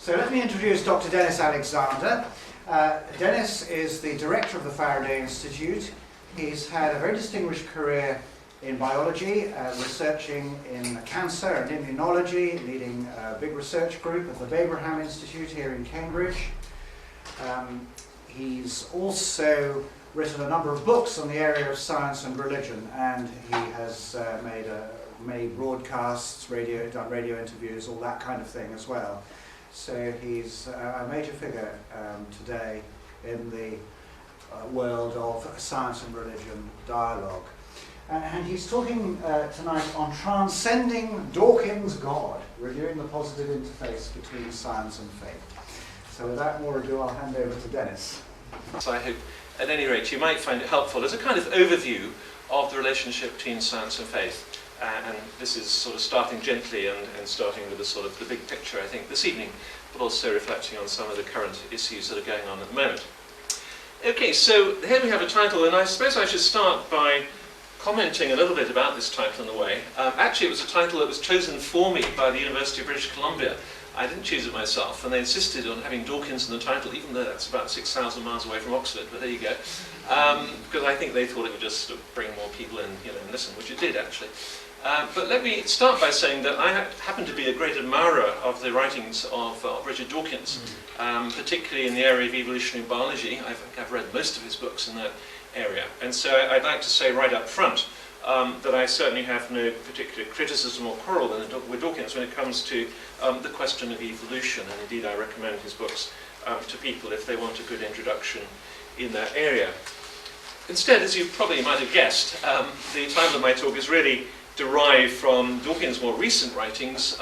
So let me introduce Dr. Denis Alexander. Denis is the director of the Faraday Institute. He's had a very distinguished career in biology, researching in cancer and immunology, leading a big research group at the Babraham Institute here in Cambridge. He's also written a number of books on the area of science and religion, and he has made broadcasts, done radio interviews, all that kind of thing as well. So he's a major figure today in the world of science and religion dialogue. And he's talking tonight on Transcending Dawkins' God, reviewing the positive interface between science and faith. So without more ado, I'll hand over to Denis. So I hope, at any rate, you might find it helpful as a kind of overview of the relationship between science and faith. And this is sort of starting gently and starting with the sort of the big picture, I think, this evening, but also reflecting on some of the current issues that are going on at the moment. Okay, so here we have a title, and I suppose I should start by commenting a little bit about this title in a way. Actually, it was a title that was chosen for me by the University of British Columbia. I didn't choose it myself, and they insisted on having Dawkins in the title, even though that's about 6,000 miles away from Oxford, but there you go. Because I think they thought it would just sort of bring more people in, and listen, which it did actually. But let me start by saying that I happen to be a great admirer of the writings of Richard Dawkins, particularly in the area of evolutionary biology. I've read most of his books in that area, and so I'd like to say right up front that I certainly have no particular criticism or quarrel with Dawkins when it comes to the question of evolution, and indeed I recommend his books to people if they want a good introduction in that area. Instead, as you probably might have guessed, the title of my talk is really derived from Dawkins' more recent writings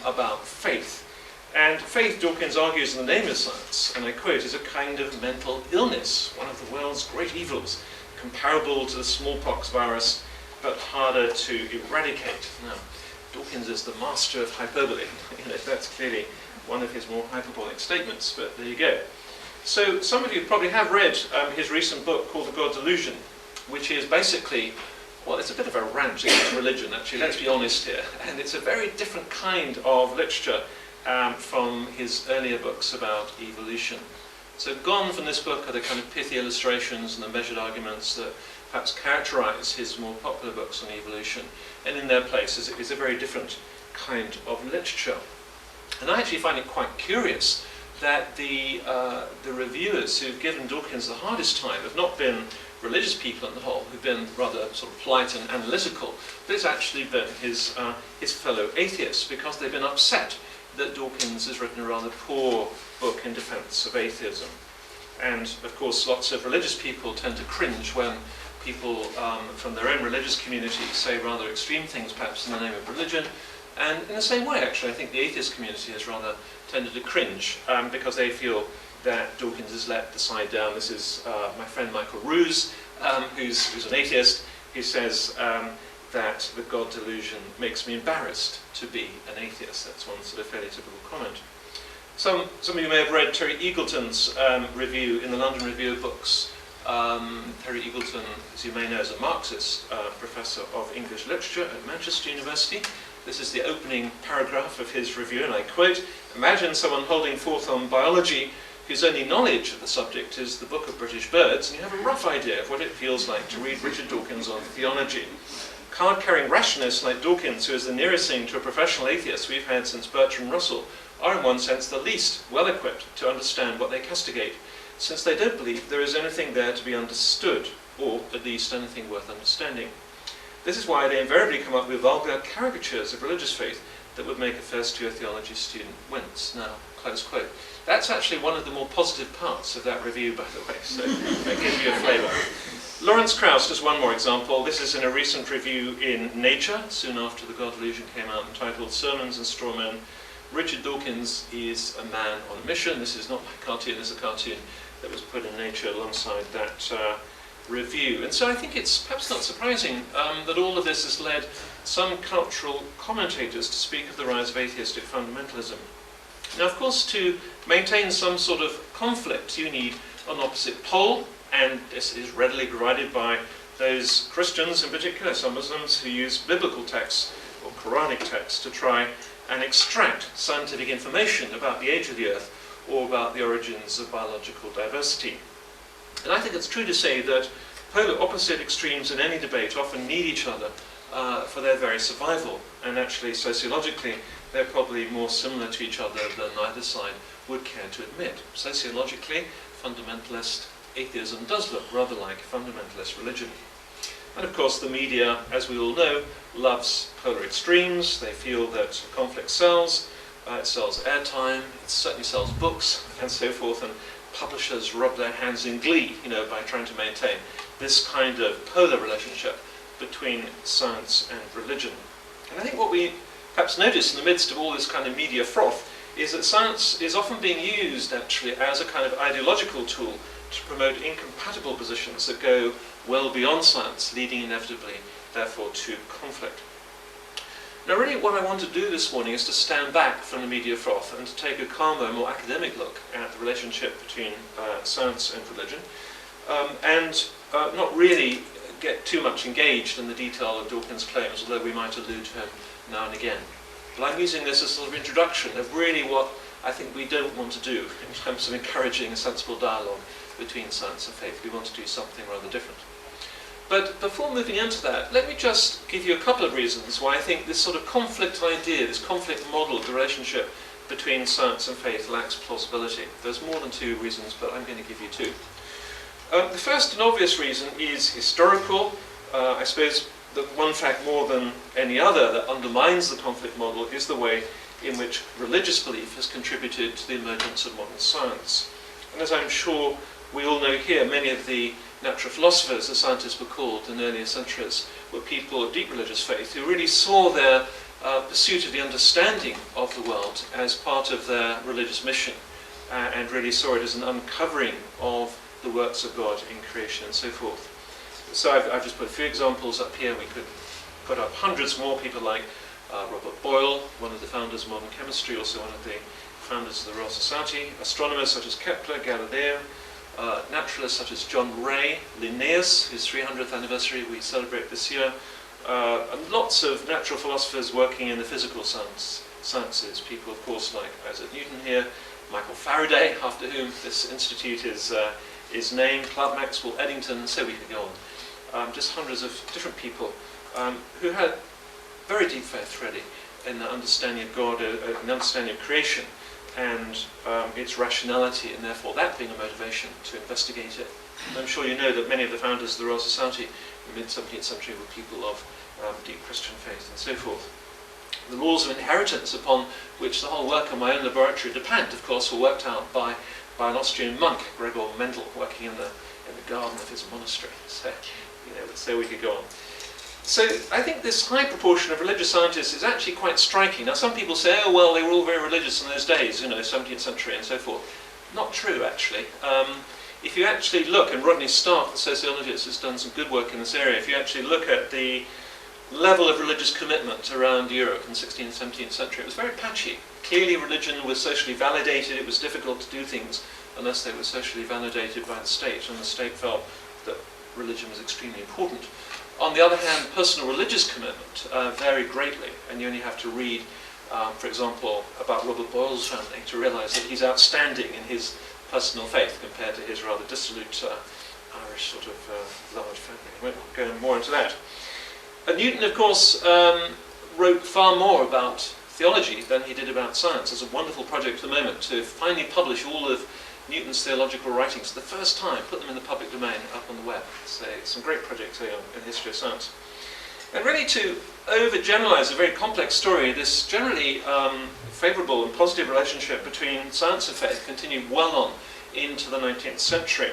about faith. And faith, Dawkins argues in the name of science, and I quote, is a kind of mental illness, one of the world's great evils, comparable to the smallpox virus, but harder to eradicate. Now, Dawkins is the master of hyperbole. That's clearly one of his more hyperbolic statements, but there you go. So some of you probably have read his recent book called The God Delusion, which is basically, well, it's a bit of a rant against religion, actually, let's be honest here. And it's a very different kind of literature from his earlier books about evolution. So gone from this book are the kind of pithy illustrations and the measured arguments that perhaps characterize his more popular books on evolution. And in their place is a very different kind of literature. And I actually find it quite curious that the reviewers who've given Dawkins the hardest time have not been religious people on the whole, who've been rather sort of polite and analytical, but it's actually been his fellow atheists, because they've been upset that Dawkins has written a rather poor book in defense of atheism. And of course lots of religious people tend to cringe when people from their own religious community say rather extreme things perhaps in the name of religion. And in the same way actually I think the atheist community has rather tended to cringe because they feel that Dawkins has let the side down. This is my friend Michael Ruse, who's an atheist, who says that the God delusion makes me embarrassed to be an atheist. That's one sort of fairly typical comment. Some of you may have read Terry Eagleton's review in the London Review of Books. Terry Eagleton, as you may know, is a Marxist professor of English literature at Manchester University. This is the opening paragraph of his review, and I quote, "Imagine someone holding forth on biology whose only knowledge of the subject is the Book of British Birds, and you have a rough idea of what it feels like to read Richard Dawkins on theology. Card-carrying rationists like Dawkins, who is the nearest thing to a professional atheist we've had since Bertrand Russell, are in one sense the least well-equipped to understand what they castigate, since they don't believe there is anything there to be understood, or at least anything worth understanding. This is why they invariably come up with vulgar caricatures of religious faith that would make a first-year theology student wince." Now, close quote. That's actually one of the more positive parts of that review, by the way, so that gives you a flavour. Lawrence Krauss does one more example. This is in a recent review in Nature, soon after The God Delusion came out, entitled Sermons and Straw Men. Richard Dawkins is a man on a mission. This is not my cartoon, this is a cartoon that was put in Nature alongside that review. And so I think it's perhaps not surprising that all of this has led some cultural commentators to speak of the rise of atheistic fundamentalism. Now, of course, to maintain some sort of conflict, you need an opposite pole, and this is readily provided by those Christians, in particular some Muslims, who use biblical texts or Quranic texts to try and extract scientific information about the age of the Earth or about the origins of biological diversity. And I think it's true to say that polar opposite extremes in any debate often need each other for their very survival, and actually sociologically they're probably more similar to each other than either side would care to admit. Sociologically, fundamentalist atheism does look rather like fundamentalist religion. And of course the media, as we all know, loves polar extremes. They feel that conflict sells, it sells airtime, it certainly sells books and so forth, and publishers rub their hands in glee, by trying to maintain this kind of polar relationship between science and religion. And I think what we perhaps notice in the midst of all this kind of media froth is that science is often being used actually as a kind of ideological tool to promote incompatible positions that go well beyond science, leading inevitably, therefore, to conflict. Now really what I want to do this morning is to stand back from the media froth and to take a calmer, more academic look at the relationship between science and religion, and not really get too much engaged in the detail of Dawkins' claims, although we might allude to him now and again. But I'm using this as a sort of introduction of really what I think we don't want to do in terms of encouraging a sensible dialogue between science and faith. We want to do something rather different. But before moving into that, let me just give you a couple of reasons why I think this sort of conflict idea, this conflict model of the relationship between science and faith lacks plausibility. There's more than two reasons, but I'm going to give you two. The first and obvious reason is historical. I suppose the one fact more than any other that undermines the conflict model is the way in which religious belief has contributed to the emergence of modern science. And as I'm sure we all know here, many of the natural philosophers, as scientists were called in earlier centuries, were people of deep religious faith who really saw their pursuit of the understanding of the world as part of their religious mission, and really saw it as an uncovering of the works of God in creation and so forth. So I've just put a few examples up here. We could put up hundreds more, people like Robert Boyle, one of the founders of modern chemistry, also one of the founders of the Royal Society, astronomers such as Kepler, Galileo, naturalists such as John Ray, Linnaeus, whose 300th anniversary we celebrate this year, and lots of natural philosophers working in the physical sciences. People, of course, like Isaac Newton here, Michael Faraday, after whom this institute is named, Clark Maxwell, Eddington, and so we could go on. Just hundreds of different people who had very deep faith, really, in the understanding of God, an understanding of creation, and its rationality, and therefore that being a motivation to investigate it. And I'm sure you know that many of the founders of the Royal Society in the mid-17th century were people of deep Christian faith and so forth. The rules of inheritance upon which the whole work of my own laboratory depend, of course, were worked out by an Austrian monk, Gregor Mendel, working in the garden of his monastery. So we could go on. So I think this high proportion of religious scientists is actually quite striking. Now some people say, oh well, they were all very religious in those days, 17th century and so forth. Not true, actually. If you actually look, and Rodney Stark, the sociologist, has done some good work in this area, if you actually look at the level of religious commitment around Europe in the 16th, 17th century, it was very patchy. Clearly religion was socially validated. It was difficult to do things unless they were socially validated by the state, and the state felt that religion was extremely important. On the other hand, personal religious commitment varied greatly, and you only have to read, for example, about Robert Boyle's family to realise that he's outstanding in his personal faith compared to his rather dissolute Irish sort of large family. I won't go more into that. Newton, of course, wrote far more about theology than he did about science. There's a wonderful project at the moment to finally publish all of Newton's theological writings for the first time, put them in the public domain up on the web. So some great projects here in the history of science. And really to overgeneralize a very complex story, this generally favourable and positive relationship between science and faith continued well on into the 19th century.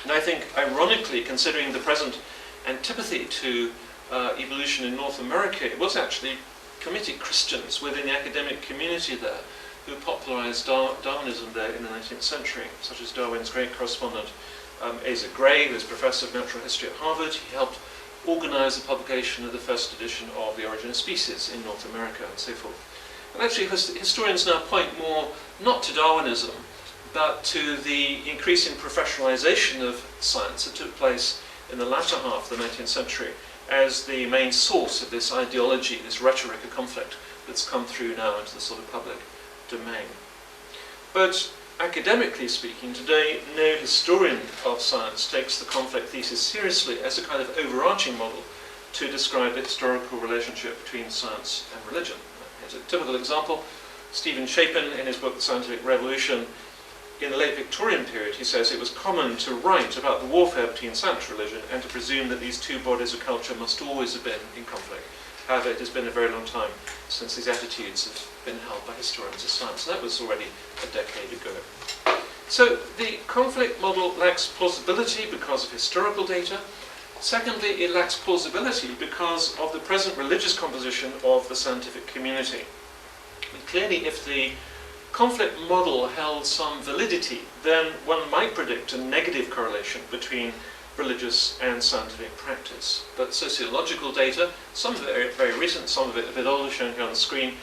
And I think, ironically, considering the present antipathy to evolution in North America, it was actually committed Christians within the academic community there who popularised Darwinism there in the 19th century, such as Darwin's great correspondent Asa Gray, who was Professor of Natural History at Harvard. He helped organise the publication of the first edition of The Origin of Species in North America and so forth. And actually historians now point more not to Darwinism, but to the increasing professionalisation of science that took place in the latter half of the 19th century, as the main source of this ideology, this rhetoric of conflict that's come through now into the sort of public domain. But academically speaking, today no historian of science takes the conflict thesis seriously as a kind of overarching model to describe the historical relationship between science and religion. Here's a typical example. Stephen Chapin, in his book The Scientific Revolution, in the late Victorian period, he says it was common to write about the warfare between science and religion and to presume that these two bodies of culture must always have been in conflict. However, it has been a very long time since these attitudes have been held by historians of science. And that was already a decade ago. So the conflict model lacks plausibility because of historical data. Secondly, it lacks plausibility because of the present religious composition of the scientific community. And clearly, if the conflict model held some validity, then one might predict a negative correlation between religious and scientific practice. But sociological data, some of it very recent, some of it a bit older, shown here on the screen,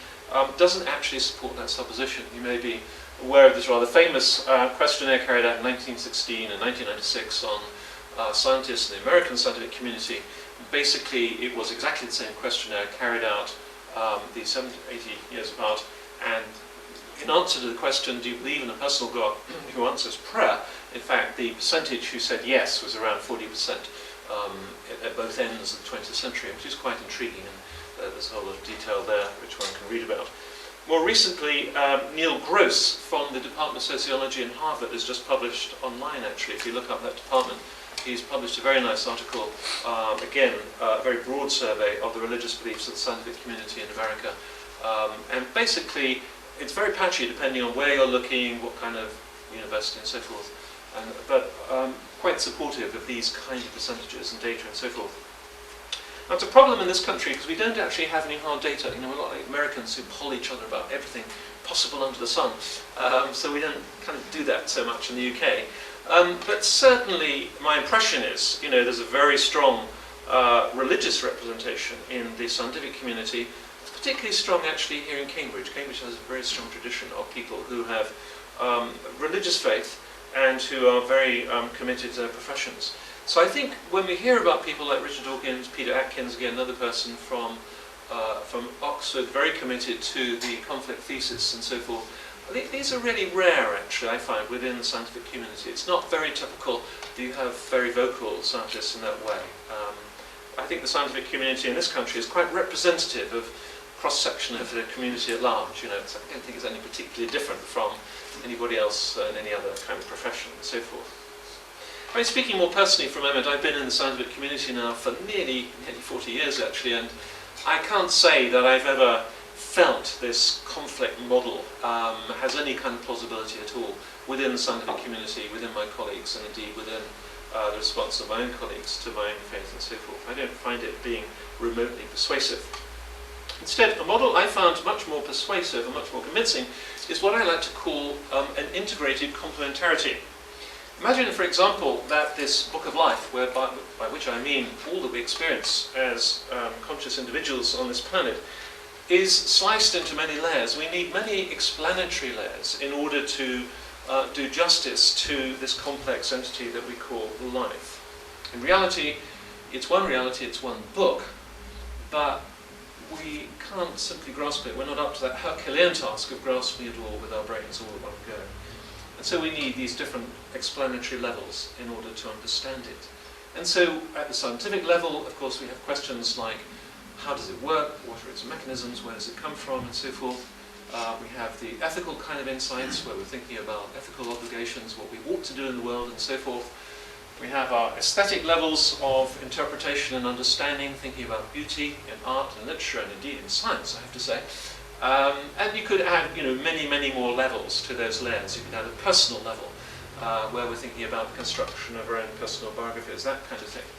doesn't actually support that supposition. You may be aware of this rather famous questionnaire carried out in 1916 and 1996 on scientists in the American scientific community. Basically, it was exactly the same questionnaire carried out these 70, 80 years apart, and in answer to the question, do you believe in a personal God who answers prayer, in fact, the percentage who said yes was around 40% at both ends of the 20th century, which is quite intriguing, and there's a whole lot of detail there which one can read about. More recently, Neil Gross from the Department of Sociology in Harvard has just published online, actually. If you look up that department, he's published a very nice article, again, a very broad survey of the religious beliefs of the scientific community in America. And basically, it's very patchy depending on where you're looking, what kind of university and so forth, but quite supportive of these kind of percentages and data and so forth. Now, it's a problem in this country because we don't actually have any hard data. You know, a lot of Americans who poll each other about everything possible under the sun, so we don't kind of do that so much in the UK. But certainly, my impression is, you know, there's a very strong religious representation in the scientific community. Particularly strong actually here in Cambridge. Cambridge has a very strong tradition of people who have religious faith and who are very committed to their professions. So I think when we hear about people like Richard Dawkins, Peter Atkins, again another person from Oxford, very committed to the conflict thesis and so forth, I think these are really rare actually, I find, within the scientific community. It's not very typical that you have very vocal scientists in that way. I think the scientific community in this country is quite representative of cross-section of the community at large. You know, I don't think it's any particularly different from anybody else in any other kind of profession and so forth. I mean, speaking more personally for a moment, I've been in the scientific community now for nearly 40 years actually, and I can't say that I've ever felt this conflict model has any kind of plausibility at all within the scientific community, within my colleagues, and indeed within the response of my own colleagues to my own faith and so forth. I don't find it being remotely persuasive. Instead, a model I found much more persuasive and much more convincing is what I like to call an integrated complementarity. Imagine, for example, that this book of life, by which I mean all that we experience as conscious individuals on this planet, is sliced into many layers. We need many explanatory layers in order to do justice to this complex entity that we call life. In reality, it's one book, but we can't simply grasp it. We're not up to that Herculean task of grasping it all with our brains all at one go. And so we need these different explanatory levels in order to understand it. And so at the scientific level, of course, we have questions like, how does it work? What are its mechanisms? Where does it come from? And so forth. We have the ethical kind of insights where we're thinking about ethical obligations, what we ought to do in the world, and so forth. We have our aesthetic levels of interpretation and understanding, thinking about beauty in art and literature, and indeed in science, I have to say. And you could add, many, many more levels to those layers. You could add a personal level, where we're thinking about the construction of our own personal biographies, that kind of thing.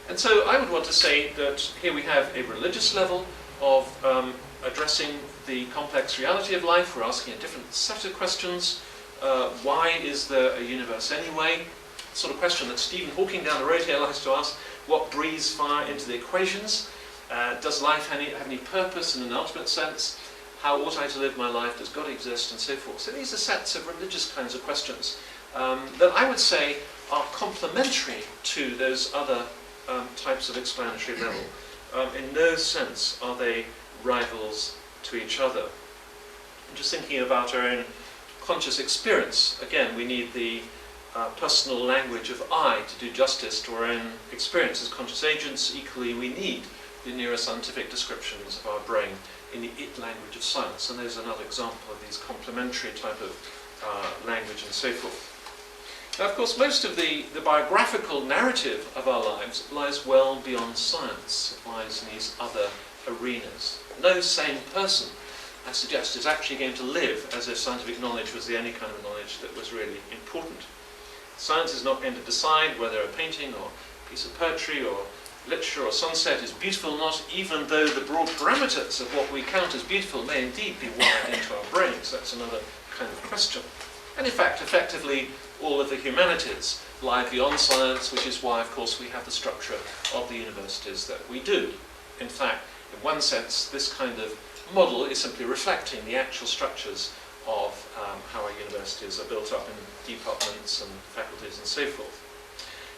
And so I would want to say that here we have a religious level of addressing the complex reality of life. We're asking a different set of questions. Why is there a universe anyway? Sort of question that Stephen Hawking down the road here likes to ask. What breathes fire into the equations? Does life have any purpose in an ultimate sense? How ought I to live my life? Does God exist? And so forth. So these are sets of religious kinds of questions that I would say are complementary to those other types of explanatory level. In no sense are they rivals to each other. I'm just thinking about our own conscious experience. Again, we need the personal language of I to do justice to our own experience as conscious agents. Equally, we need the neuroscientific descriptions of our brain in the it language of science. And there's another example of these complementary type of language and so forth. Now, of course, most of the biographical narrative of our lives lies well beyond science. It lies in these other arenas. No sane person, I suggest, is actually going to live as if scientific knowledge was the only kind of knowledge that was really important. Science is not going to decide whether a painting or a piece of poetry or literature or sunset is beautiful or not, even though the broad parameters of what we count as beautiful may indeed be wired into our brains. That's another kind of question. And in fact, effectively, all of the humanities lie beyond science, which is why, of course, we have the structure of the universities that we do. In fact, in one sense, this kind of model is simply reflecting the actual structures of how our universities are built up in departments and faculties and so forth.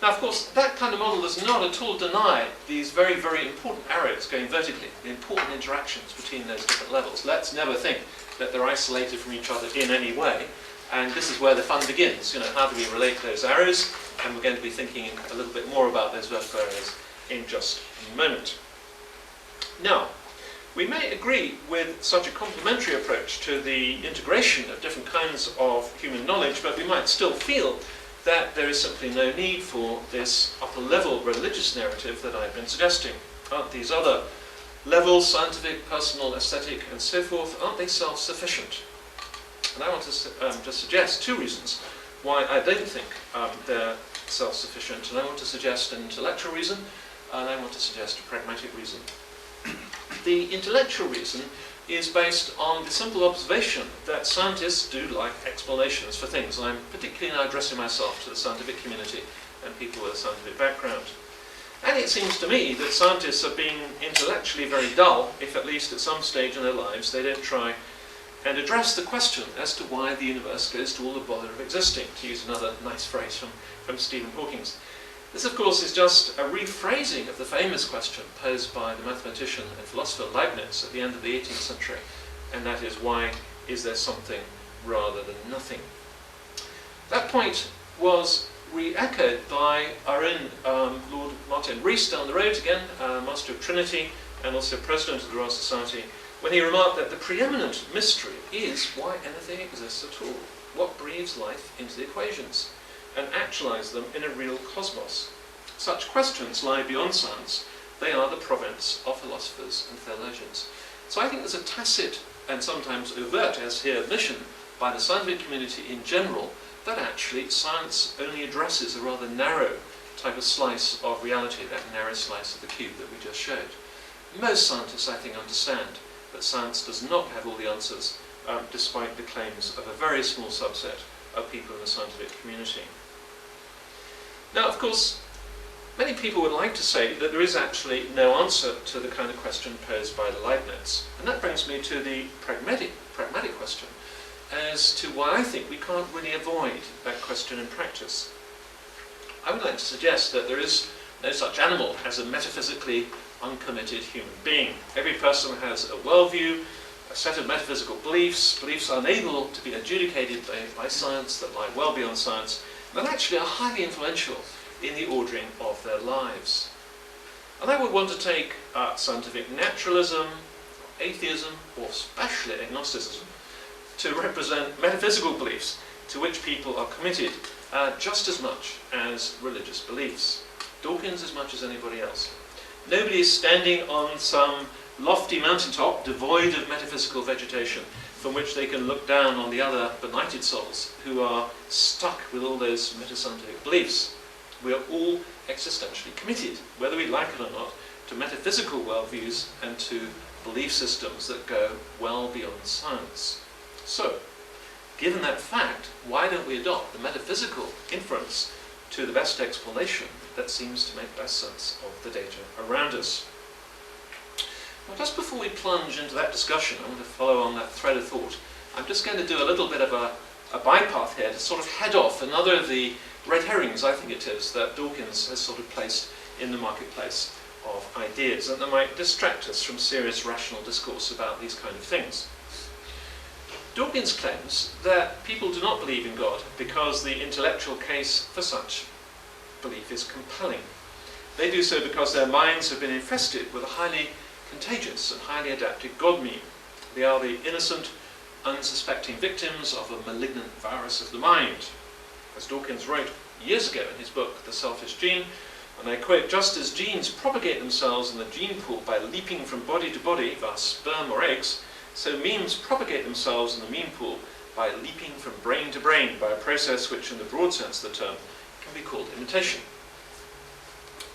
Now, of course, that kind of model does not at all deny these very, very important arrows going vertically, the important interactions between those different levels. Let's never think that they're isolated from each other in any way. And this is where the fun begins. You know, how do we relate those arrows? And we're going to be thinking a little bit more about those vertical arrows in just a moment. Now, we may agree with such a complementary approach to the integration of different kinds of human knowledge, but we might still feel that there is simply no need for this upper level religious narrative that I've been suggesting. Aren't these other levels, scientific, personal, aesthetic, and so forth, aren't they self-sufficient? And I want to just suggest two reasons why I don't think they're self-sufficient. And I want to suggest an intellectual reason, and I want to suggest a pragmatic reason. The intellectual reason is based on the simple observation that scientists do like explanations for things. And I'm particularly now addressing myself to the scientific community and people with a scientific background. And it seems to me that scientists are being intellectually very dull, if at least at some stage in their lives they don't try and address the question as to why the universe goes to all the bother of existing, to use another nice phrase from Stephen Hawking. This, of course, is just a rephrasing of the famous question posed by the mathematician and philosopher Leibniz at the end of the 18th century, and that is, why is there something rather than nothing? That point was re-echoed by our own Lord Martin Rees down the road again, Master of Trinity and also President of the Royal Society, when he remarked that the preeminent mystery is why anything exists at all, what breathes life into the equations, and actualize them in a real cosmos. Such questions lie beyond science. They are the province of philosophers and theologians. So I think there's a tacit and sometimes overt, as here, admission by the scientific community in general that actually science only addresses a rather narrow type of slice of reality, that narrow slice of the cube that we just showed. Most scientists, I think, understand that science does not have all the answers, despite the claims of a very small subset of people in the scientific community. Now, of course, many people would like to say that there is actually no answer to the kind of question posed by Leibniz. And that brings me to the pragmatic question as to why I think we can't really avoid that question in practice. I would like to suggest that there is no such animal as a metaphysically uncommitted human being. Every person has a worldview, a set of metaphysical beliefs, beliefs unable to be adjudicated by science, that lie well beyond science, that actually are highly influential in the ordering of their lives. And I would want to take scientific naturalism, atheism, or especially agnosticism, to represent metaphysical beliefs to which people are committed just as much as religious beliefs. Dawkins as much as anybody else. Nobody is standing on some lofty mountaintop devoid of metaphysical vegetation from which they can look down on the other benighted souls who are stuck with all those metascientific beliefs. We are all existentially committed, whether we like it or not, to metaphysical worldviews and to belief systems that go well beyond science. So, given that fact, why don't we adopt the metaphysical inference to the best explanation that seems to make best sense of the data around us? Well, just before we plunge into that discussion, I'm going to follow on that thread of thought. I'm just going to do a little bit of a bypath here to sort of head off another of the red herrings, I think it is, that Dawkins has sort of placed in the marketplace of ideas, and that might distract us from serious rational discourse about these kind of things. Dawkins claims that people do not believe in God because the intellectual case for such belief is compelling. They do so because their minds have been infested with a highly contagious and highly adapted God meme. They are the innocent, unsuspecting victims of a malignant virus of the mind. As Dawkins wrote years ago in his book, The Selfish Gene, and I quote, "Just as genes propagate themselves in the gene pool by leaping from body to body, via sperm or eggs, so memes propagate themselves in the meme pool by leaping from brain to brain by a process which, in the broad sense of the term, can be called imitation."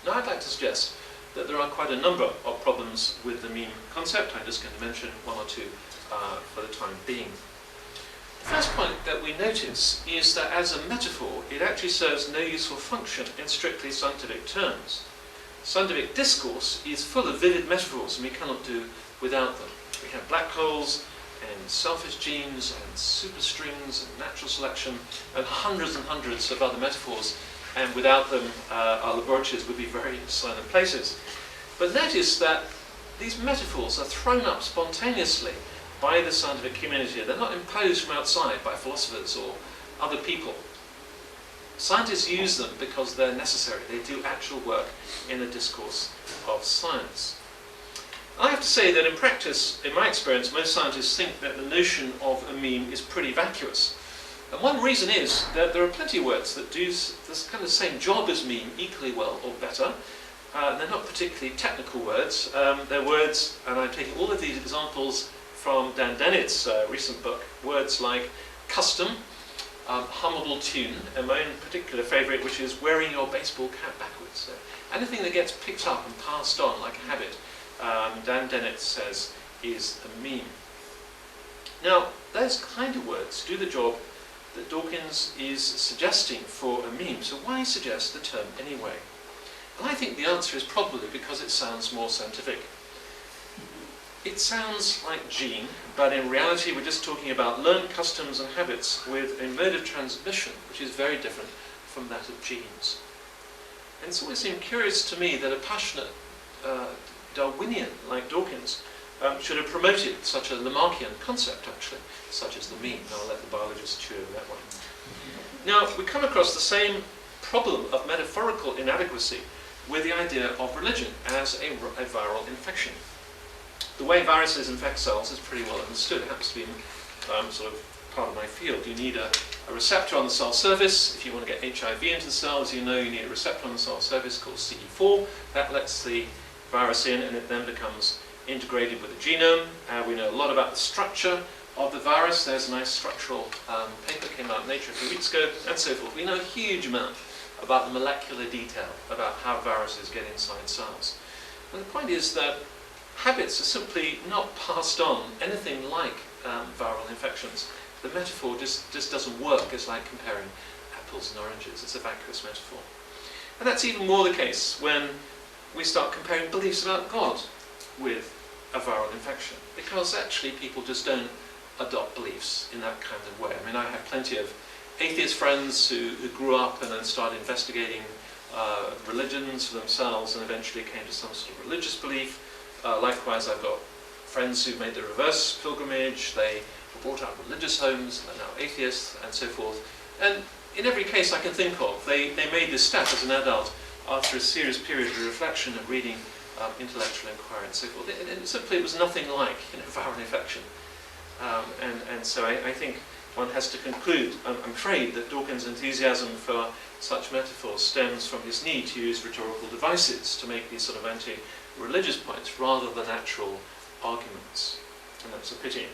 Now I'd like to suggest that there are quite a number of problems with the meme concept. I'm just going to mention one or two for the time being. The first point that we notice is that as a metaphor, it actually serves no useful function in strictly scientific terms. Scientific discourse is full of vivid metaphors, and we cannot do without them. We have black holes and selfish genes and superstrings and natural selection and hundreds of other metaphors, and without them our laboratories would be very silent places. But notice that these metaphors are thrown up spontaneously by the scientific community. They're not imposed from outside by philosophers or other people. Scientists use them because they're necessary. They do actual work in the discourse of science. I have to say that in practice, in my experience, most scientists think that the notion of a meme is pretty vacuous. And one reason is that there are plenty of words that do this kind of same job as meme equally well or better. They're not particularly technical words. They're words, and I'm taking all of these examples from Dan Dennett's recent book, words like custom, hummable tune, and my own particular favourite, which is wearing your baseball cap backwards. So anything that gets picked up and passed on like a habit, Dan Dennett says is a meme. Now, those kind of words do the job that Dawkins is suggesting for a meme, so why suggest the term anyway? And I think the answer is probably because it sounds more scientific. It sounds like gene, but in reality we're just talking about learned customs and habits with a mode of transmission which is very different from that of genes. And it's always seemed curious to me that a passionate Darwinian like Dawkins should have promoted such a Lamarckian concept, actually, such as the meme. Now I'll let the biologist chew over that one. Now, we come across the same problem of metaphorical inadequacy with the idea of religion as a viral infection. The way viruses infect cells is pretty well understood. It happens to be sort of part of my field. You need a receptor on the cell surface. If you want to get HIV into the cell, as you know, you need a receptor on the cell surface called CD4. That lets the virus in, and it then becomes integrated with the genome. We know a lot about the structure of the virus. There's a nice structural paper came out in Nature a few weeks ago, and so forth. We know a huge amount about the molecular detail about how viruses get inside cells. And the point is that habits are simply not passed on anything like viral infections. The metaphor just doesn't work. It's like comparing apples and oranges. It's a vacuous metaphor. And that's even more the case when we start comparing beliefs about God with a viral infection, because actually people just don't adopt beliefs in that kind of way. I mean, I have plenty of atheist friends who grew up and then started investigating religions for themselves and eventually came to some sort of religious belief. Likewise, I've got friends who made the reverse pilgrimage. They were brought up in religious homes, and they're now atheists, and so forth. And in every case I can think of, they made this step as an adult after a serious period of reflection and reading intellectual inquiry and so forth. It simply was nothing like viral infection. And so I think one has to conclude, I'm afraid, that Dawkins' enthusiasm for such metaphors stems from his need to use rhetorical devices to make these sort of anti-religious points rather than actual arguments. And that's a pity.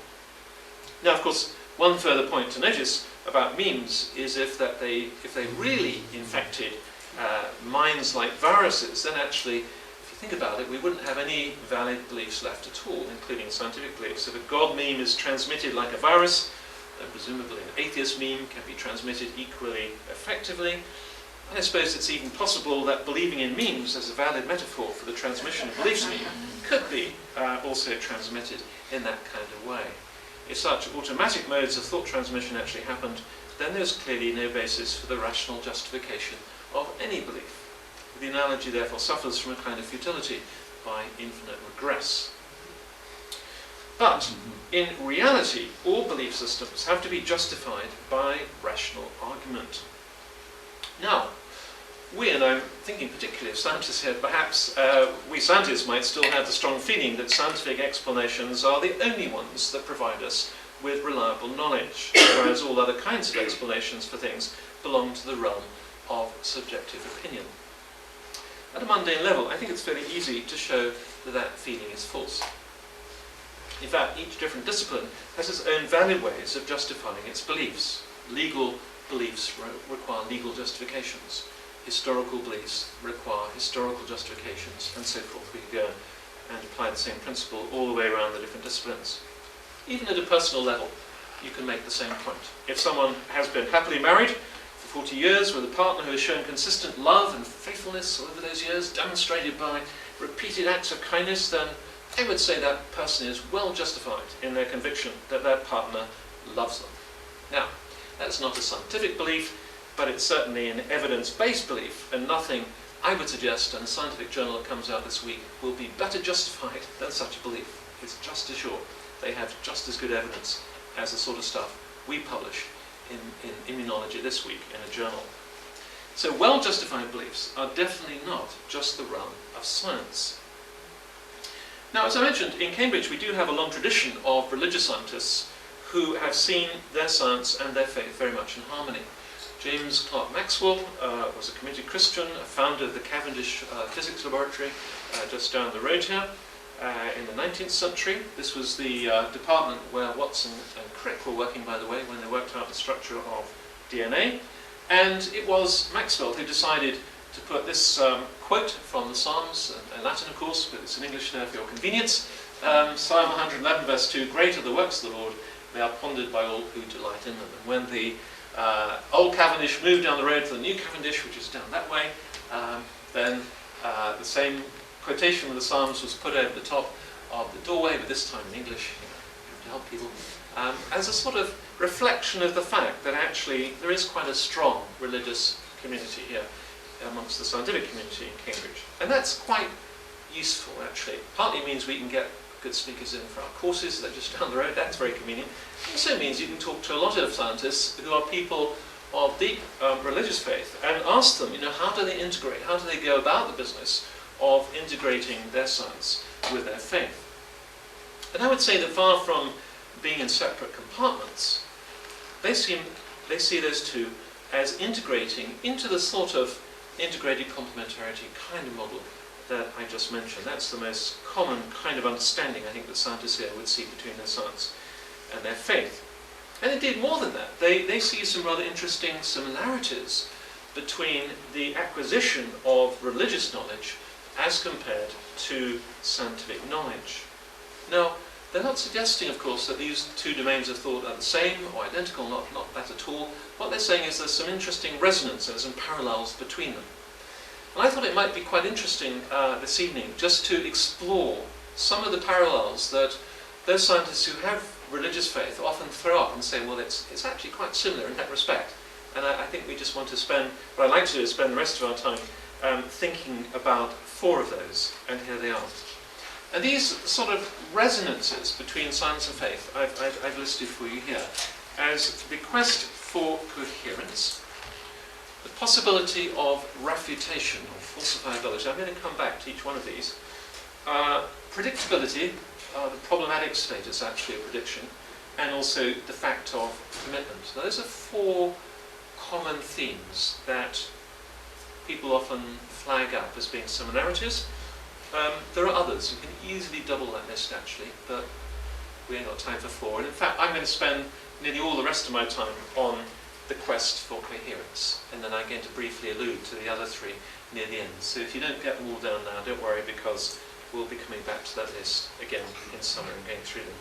Now, of course, one further point to notice about memes is if they really infected minds like viruses, then actually, if you think about it, we wouldn't have any valid beliefs left at all, including scientific beliefs. If a God meme is transmitted like a virus, then presumably an atheist meme can be transmitted equally effectively. And I suppose it's even possible that believing in memes as a valid metaphor for the transmission of beliefs could be also transmitted in that kind of way. If such automatic modes of thought transmission actually happened, then there's clearly no basis for the rational justification of any belief. the analogy therefore suffers from a kind of futility by infinite regress. But in reality, all belief systems have to be justified by rational argument. Now, and I'm thinking particularly of scientists here, perhaps we scientists might still have the strong feeling that scientific explanations are the only ones that provide us with reliable knowledge, whereas all other kinds of explanations for things belong to the realm of subjective opinion. At a mundane level, I think it's fairly easy to show that that feeling is false. In fact, each different discipline has its own valid ways of justifying its beliefs. Legal beliefs require legal justifications. Historical beliefs require historical justifications, and so forth. We could go and apply the same principle all the way around the different disciplines. Even at a personal level, you can make the same point. If someone has been happily married for 40 years with a partner who has shown consistent love and faithfulness over those years, demonstrated by repeated acts of kindness, then I would say that person is well justified in their conviction that their partner loves them. Now, that's not a scientific belief, but it's certainly an evidence-based belief, and nothing, I would suggest, in a scientific journal that comes out this week, will be better justified than such a belief. It's just as sure. They have just as good evidence as the sort of stuff we publish in immunology this week in a journal. So well-justified beliefs are definitely not just the realm of science. Now, as I mentioned, in Cambridge we do have a long tradition of religious scientists who have seen their science and their faith very much in harmony. James Clerk Maxwell was a committed Christian, a founder of the Cavendish Physics Laboratory just down the road here in the 19th century. This was the department where Watson and Crick were working, by the way, when they worked out the structure of DNA. And it was Maxwell who decided to put this quote from the Psalms, in Latin of course, but it's in English there for your convenience. Psalm 111 verse 2, "Great are the works of the Lord, they are pondered by all who delight in them." And when the old Cavendish moved down the road to the new Cavendish, which is down that way, then the same quotation of the Psalms was put over the top of the doorway, but this time in English, to help people, as a sort of reflection of the fact that actually there is quite a strong religious community here amongst the scientific community in Cambridge. And that's quite useful, actually. Partly means we can get good speakers in for our courses, they're just down the road, that's very convenient. It also means you can talk to a lot of scientists who are people of deep religious faith and ask them, how do they integrate, how do they go about the business of integrating their science with their faith. And I would say that far from being in separate compartments, they see those two as integrating into the sort of integrated complementarity kind of model that I just mentioned. That's the most common kind of understanding I think that scientists here would see between their science and their faith. And indeed more than that, they see some rather interesting similarities between the acquisition of religious knowledge as compared to scientific knowledge. Now, they're not suggesting, of course, that these two domains of thought are the same or identical, not that at all. What they're saying is there's some interesting resonances and parallels between them. And I thought it might be quite interesting this evening just to explore some of the parallels that those scientists who have religious faith often throw up and say, well, it's actually quite similar in that respect. And I think we just want to what I'd like to do is spend the rest of our time thinking about 4 of those, and here they are. And these sort of resonances between science and faith I've listed for you here as the quest for coherence, the possibility of refutation or falsifiability. I'm going to come back to each one of these. Predictability, the problematic status actually of prediction, and also the fact of commitment. Now, those are 4 common themes that people often flag up as being similarities. There are others. You can easily double that list actually, but we ain't got time for 4. And in fact, I'm going to spend nearly all the rest of my time on the quest for coherence, and then I'm going to briefly allude to the other 3 near the end. So if you don't get them all down now, don't worry, because we'll be coming back to that list again in summer and going through them.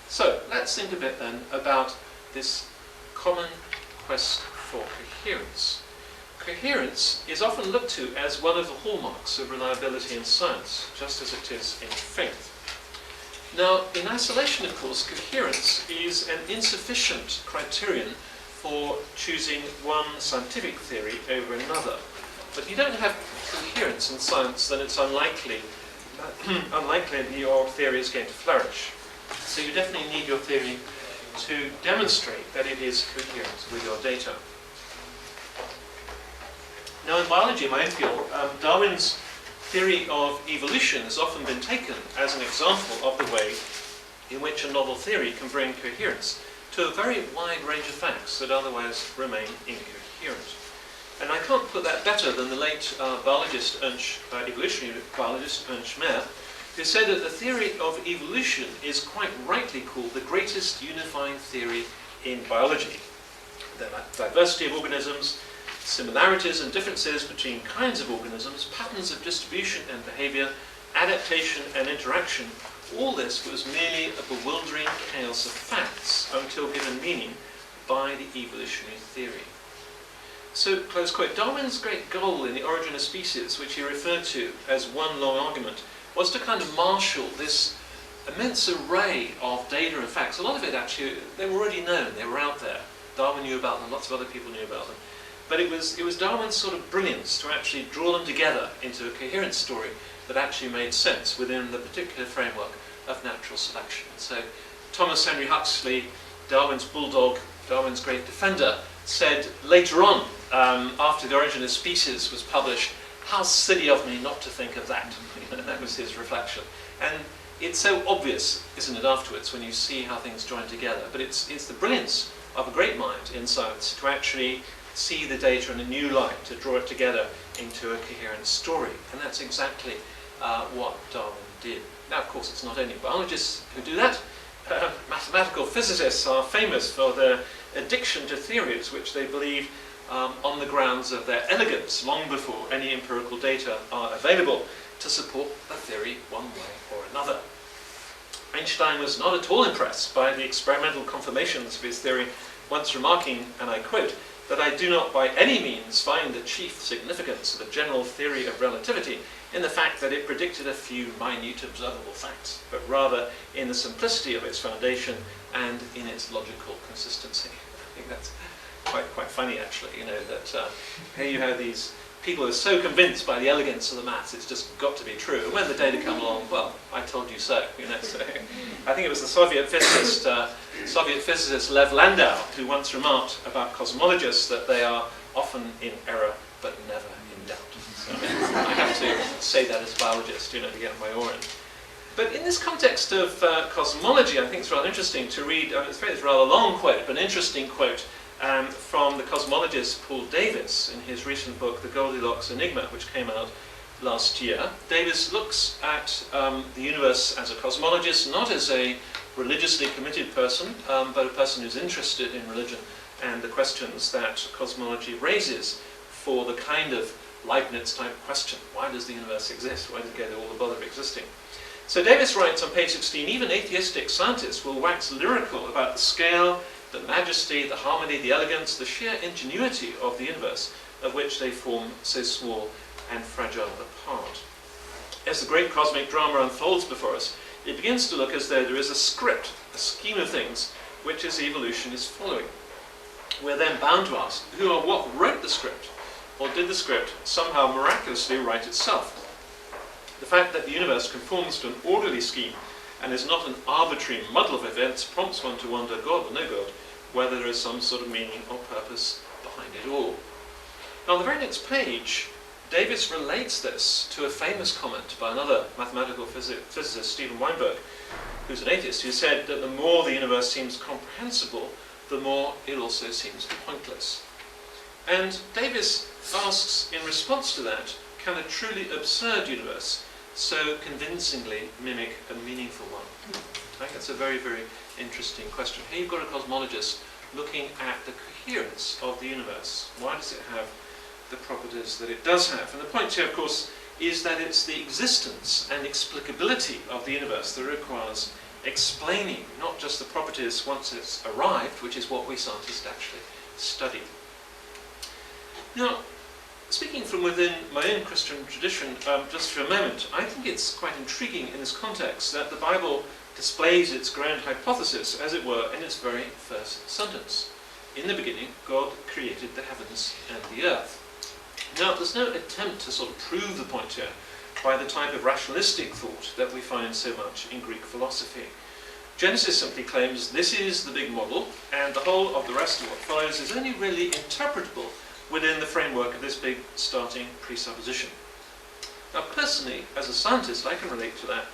So let's think a bit then about this common quest for coherence. Coherence is often looked to as one of the hallmarks of reliability in science, just as it is in faith. Now, in isolation, of course, coherence is an insufficient criterion for choosing one scientific theory over another. But you don't have coherence in science, then it's unlikely that your theory is going to flourish. So you definitely need your theory to demonstrate that it is coherent with your data. Now in biology, my own field, Darwin's theory of evolution has often been taken as an example of the way in which a novel theory can bring coherence to a very wide range of facts that otherwise remain incoherent. And I can't put that better than the late evolutionary biologist Ernst Mayr, who said that the theory of evolution is quite rightly called the greatest unifying theory in biology. The diversity of organisms, similarities and differences between kinds of organisms, patterns of distribution and behavior, adaptation and interaction, all this was merely a bewildering chaos of facts until given meaning by the evolutionary theory. So, close quote, Darwin's great goal in The Origin of Species, which he referred to as one long argument, was to kind of marshal this immense array of data and facts. A lot of it actually, they were already known, they were out there. Darwin knew about them, lots of other people knew about them. But it was Darwin's sort of brilliance to actually draw them together into a coherent story that actually made sense within the particular framework of natural selection. So Thomas Henry Huxley, Darwin's bulldog, Darwin's great defender, said later on, after The Origin of Species was published, how silly of me not to think of that. That was his reflection. And it's so obvious, isn't it, afterwards, when you see how things join together. But it's the brilliance of a great mind in science to actually see the data in a new light, to draw it together into a coherent story. And that's exactly what Darwin did. Now, of course, it's not only biologists who do that. Mathematical physicists are famous for their addiction to theories which they believe on the grounds of their elegance, long before any empirical data are available to support a theory one way or another. Einstein was not at all impressed by the experimental confirmations of his theory, once remarking, and I quote, that I do not by any means find the chief significance of the general theory of relativity in the fact that it predicted a few minute observable facts, but rather in the simplicity of its foundation and in its logical consistency. I think that's quite funny, actually, that here you have these people who are so convinced by the elegance of the maths, it's just got to be true. And when the data come along, well, I told you so. So I think it was the Soviet physicist Lev Landau who once remarked about cosmologists that they are often in error, but never in doubt. So I have to say that as a biologist, to get my oar in. But in this context of cosmology, I think it's rather interesting to read, it's a rather long quote, but an interesting quote from the cosmologist Paul Davies in his recent book, The Goldilocks Enigma, which came out last year. Davies looks at the universe as a cosmologist, not as a religiously committed person, but a person who's interested in religion and the questions that cosmology raises for the kind of Leibniz-type question. Why does the universe exist? Why does it go to all the bother of existing? So Davies writes on page 16, even atheistic scientists will wax lyrical about the scale, the majesty, the harmony, the elegance, the sheer ingenuity of the universe, of which they form so small and fragile a part. As the great cosmic drama unfolds before us, it begins to look as though there is a script, a scheme of things, which as evolution is following. We're then bound to ask, who or what wrote the script? Or did the script somehow miraculously write itself? The fact that the universe conforms to an orderly scheme and is not an arbitrary muddle of events prompts one to wonder, God or no God, whether there is some sort of meaning or purpose behind it all. Now on the very next page, Davies relates this to a famous comment by another mathematical physicist, Steven Weinberg, who's an atheist, who said that the more the universe seems comprehensible, the more it also seems pointless. And Davies asks, in response to that, can a truly absurd universe so convincingly mimic a meaningful one? I think that's a very, very interesting question. Here you've got a cosmologist looking at the coherence of the universe. Why does it have the properties that it does have? And the point here, of course, is that it's the existence and explicability of the universe that requires explaining, not just the properties once it's arrived, which is what we scientists actually study. Now, speaking from within my own Christian tradition, just for a moment, I think it's quite intriguing in this context that the Bible displays its grand hypothesis, as it were, in its very first sentence. In the beginning, God created the heavens and the earth. Now, there's no attempt to sort of prove the point here by the type of rationalistic thought that we find so much in Greek philosophy. Genesis simply claims this is the big model, and the whole of the rest of what follows is only really interpretable within the framework of this big starting presupposition. Now, personally, as a scientist, I can relate to that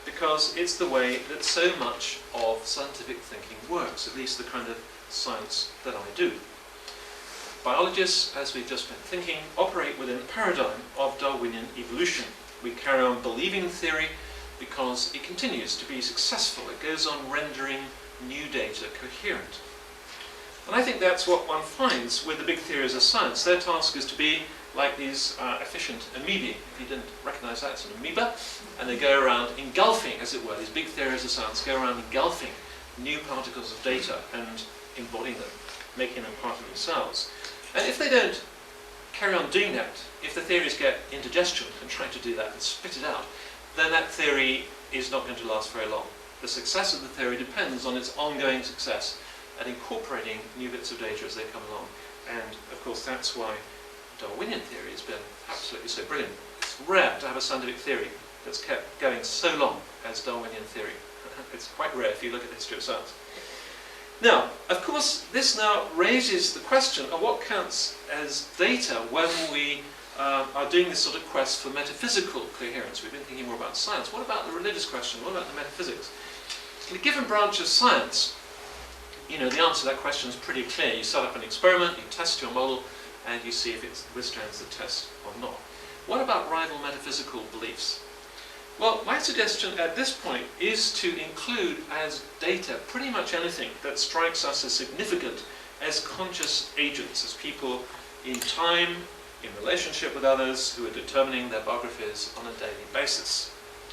because it's the way that so much of scientific thinking works, at least the kind of science that I do. Biologists, as we've just been thinking, operate within the paradigm of Darwinian evolution. We carry on believing the theory because it continues to be successful. It goes on rendering new data coherent. And I think that's what one finds with the big theories of science. Their task is to be like these efficient amoebae. If you didn't recognize that, it's an amoeba. And they go around engulfing, as it were, these big theories of science go around engulfing new particles of data and embodying them, making them part of themselves. And if they don't carry on doing that, if the theories get indigestion and try to do that and spit it out, then that theory is not going to last very long. The success of the theory depends on its ongoing success at incorporating new bits of data as they come along. And of course that's why Darwinian theory has been absolutely so brilliant. It's rare to have a scientific theory that's kept going so long as Darwinian theory. It's quite rare if you look at the history of science. Now, of course, this now raises the question of what counts as data when we are doing this sort of quest for metaphysical coherence. We've been thinking more about science. What about the religious question? What about the metaphysics? In a given branch of science, you know, the answer to that question is pretty clear. You set up an experiment, you test your model, and you see if it withstands the test or not. What about rival metaphysical beliefs? Well, my suggestion at this point is to include as data pretty much anything that strikes us as significant as conscious agents, as people in time, in relationship with others who are determining their biographies on a daily basis.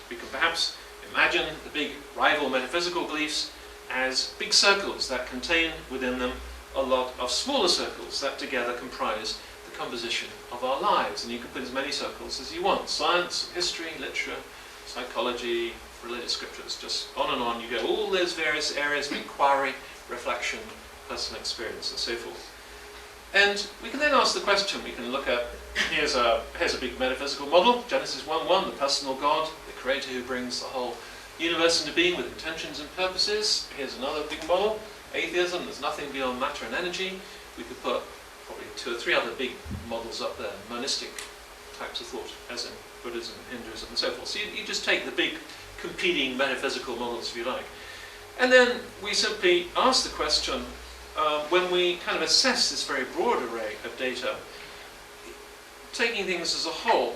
We can perhaps imagine the big rival metaphysical beliefs as big circles that contain within them a lot of smaller circles that together comprise the composition of our lives. And you can put as many circles as you want. Science, history, literature, psychology, religious scriptures, just on and on. You go all those various areas of inquiry, reflection, personal experience, and so forth. And we can then ask the question, we can look at, here's a big metaphysical model, Genesis 1:1, the personal God, the creator who brings the whole universe into being with intentions and purposes. Here's another big model, atheism, there's nothing beyond matter and energy. We could put probably 2 or 3 other big models up there, monistic types of thought, as in Buddhism, Hinduism, and so forth. So you just take the big competing metaphysical models, if you like. And then we simply ask the question, when we kind of assess this very broad array of data, taking things as a whole,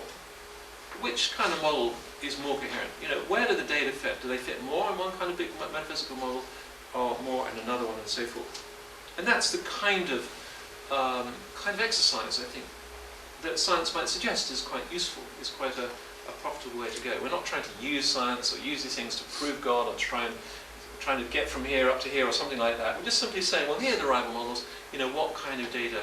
which kind of model is more coherent? You know, where do the data fit? Do they fit more in one kind of big metaphysical model, or more in another one, and so forth? And that's the kind of exercise, I think, that science might suggest is quite useful, is quite a profitable way to go. We're not trying to use science or use these things to prove God or trying to get from here up to here or something like that. We're just simply saying, well, here are the rival models, you know, what kind of data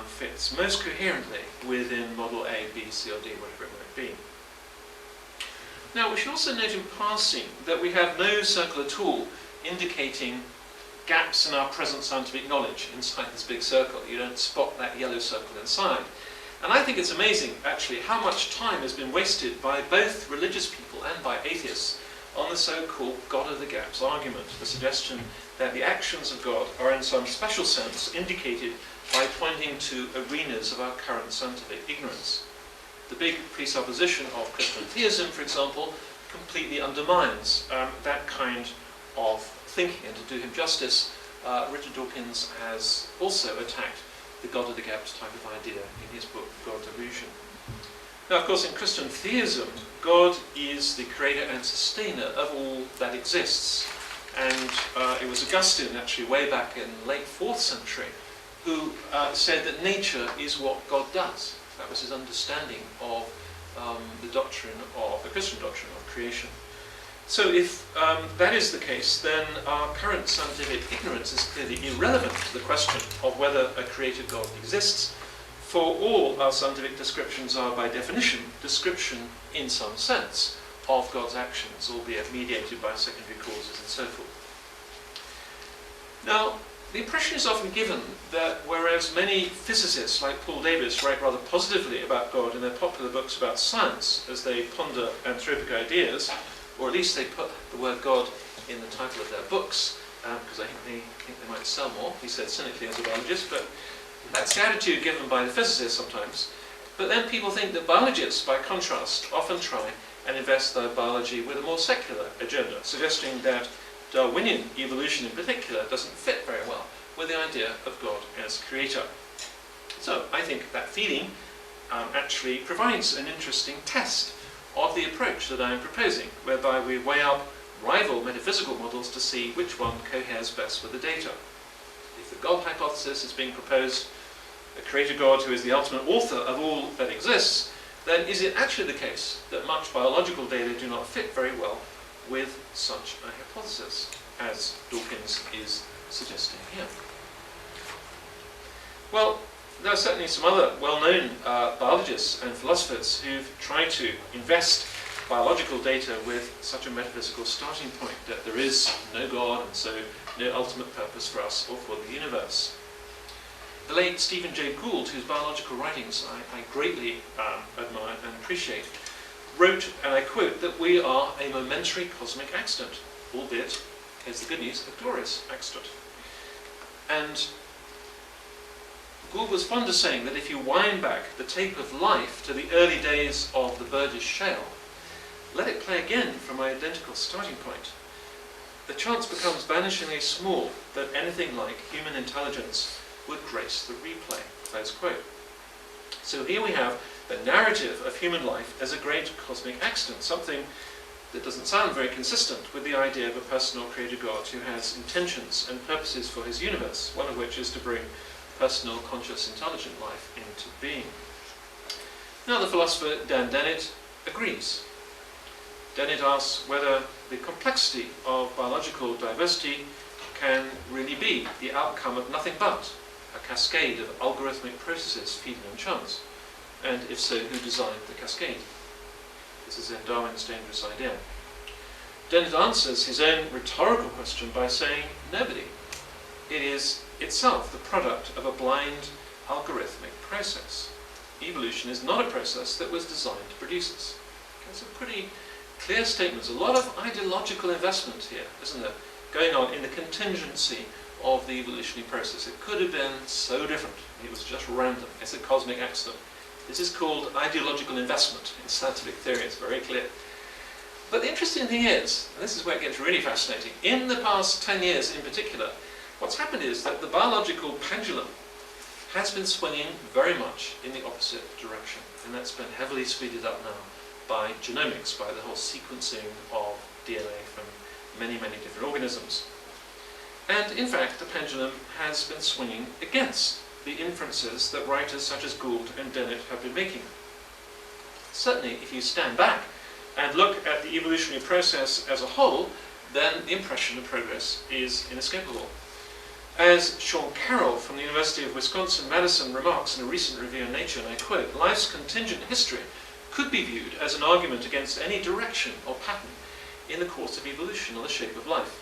fits most coherently within model A, B, C, or D, whatever it might be. Now, we should also note in passing that we have no circle at all indicating gaps in our present scientific knowledge inside this big circle. You don't spot that yellow circle inside. And I think it's amazing, actually, how much time has been wasted by both religious people and by atheists on the so-called God of the Gaps argument, the suggestion that the actions of God are in some special sense indicated by pointing to arenas of our current scientific ignorance. The big presupposition of Christian theism, for example, completely undermines that kind of thinking. And to do him justice, Richard Dawkins has also attacked the God of the Gaps type of idea in his book, God's Illusion. Now, of course, in Christian theism, God is the creator and sustainer of all that exists. And it was Augustine, actually, way back in the late 4th century, who said that nature is what God does. That was his understanding of the doctrine of the Christian doctrine of creation. So if that is the case, then our current scientific ignorance is clearly irrelevant to the question of whether a created God exists, for all our scientific descriptions are, by definition, description in some sense of God's actions, albeit mediated by secondary causes and so forth. Now, The impression is often given that whereas many physicists like Paul Davies write rather positively about God in their popular books about science as they ponder anthropic ideas, or at least they put the word God in the title of their books, because I think they might sell more, he said cynically as a biologist, but that's the attitude given by the physicists sometimes. But then people think that biologists, by contrast, often try and invest their biology with a more secular agenda, suggesting that Darwinian evolution in particular doesn't fit very well with the idea of God as creator. So I think that feeling actually provides an interesting test of the approach that I'm proposing, whereby we weigh up rival metaphysical models to see which one coheres best with the data. If the God hypothesis is being proposed, a creator God who is the ultimate author of all that exists, then is it actually the case that much biological data do not fit very well with such a hypothesis, as Dawkins is suggesting here? Well, there are certainly some other well-known biologists and philosophers who've tried to invest biological data with such a metaphysical starting point, that there is no God and so no ultimate purpose for us or for the universe. The late Stephen Jay Gould, whose biological writings I greatly admire and appreciate, wrote, and I quote, that we are a momentary cosmic accident, albeit, here's the good news, a glorious accident. And Gould was fond of saying that if you wind back the tape of life to the early days of the Burgess Shale, let it play again from my identical starting point, the chance becomes vanishingly small that anything like human intelligence would grace the replay, close quote. So here we have the narrative of human life as a great cosmic accident, something that doesn't sound very consistent with the idea of a personal creator God who has intentions and purposes for his universe, one of which is to bring personal, conscious, intelligent life into being. Now the philosopher Dan Dennett agrees. Dennett asks whether the complexity of biological diversity can really be the outcome of nothing but a cascade of algorithmic processes feeding on chance. And if so, who designed the cascade? This is in Darwin's dangerous idea. Dennett answers his own rhetorical question by saying, nobody. It is itself the product of a blind algorithmic process. Evolution is not a process that was designed to produce us. It's a pretty clear statement. There's a lot of ideological investment here, isn't there, going on in the contingency of the evolutionary process. It could have been so different. It was just random. It's a cosmic accident. This is called ideological investment in scientific theory. It's very clear. But the interesting thing is, and this is where it gets really fascinating, in the past 10 years in particular, what's happened is that the biological pendulum has been swinging very much in the opposite direction. And that's been heavily speeded up now by genomics, by the whole sequencing of DNA from many, many different organisms. And in fact, the pendulum has been swinging against the inferences that writers such as Gould and Dennett have been making. Certainly, if you stand back and look at the evolutionary process as a whole, then the impression of progress is inescapable. As Sean Carroll from the University of Wisconsin-Madison remarks in a recent review in Nature, and I quote, life's contingent history could be viewed as an argument against any direction or pattern in the course of evolution or the shape of life.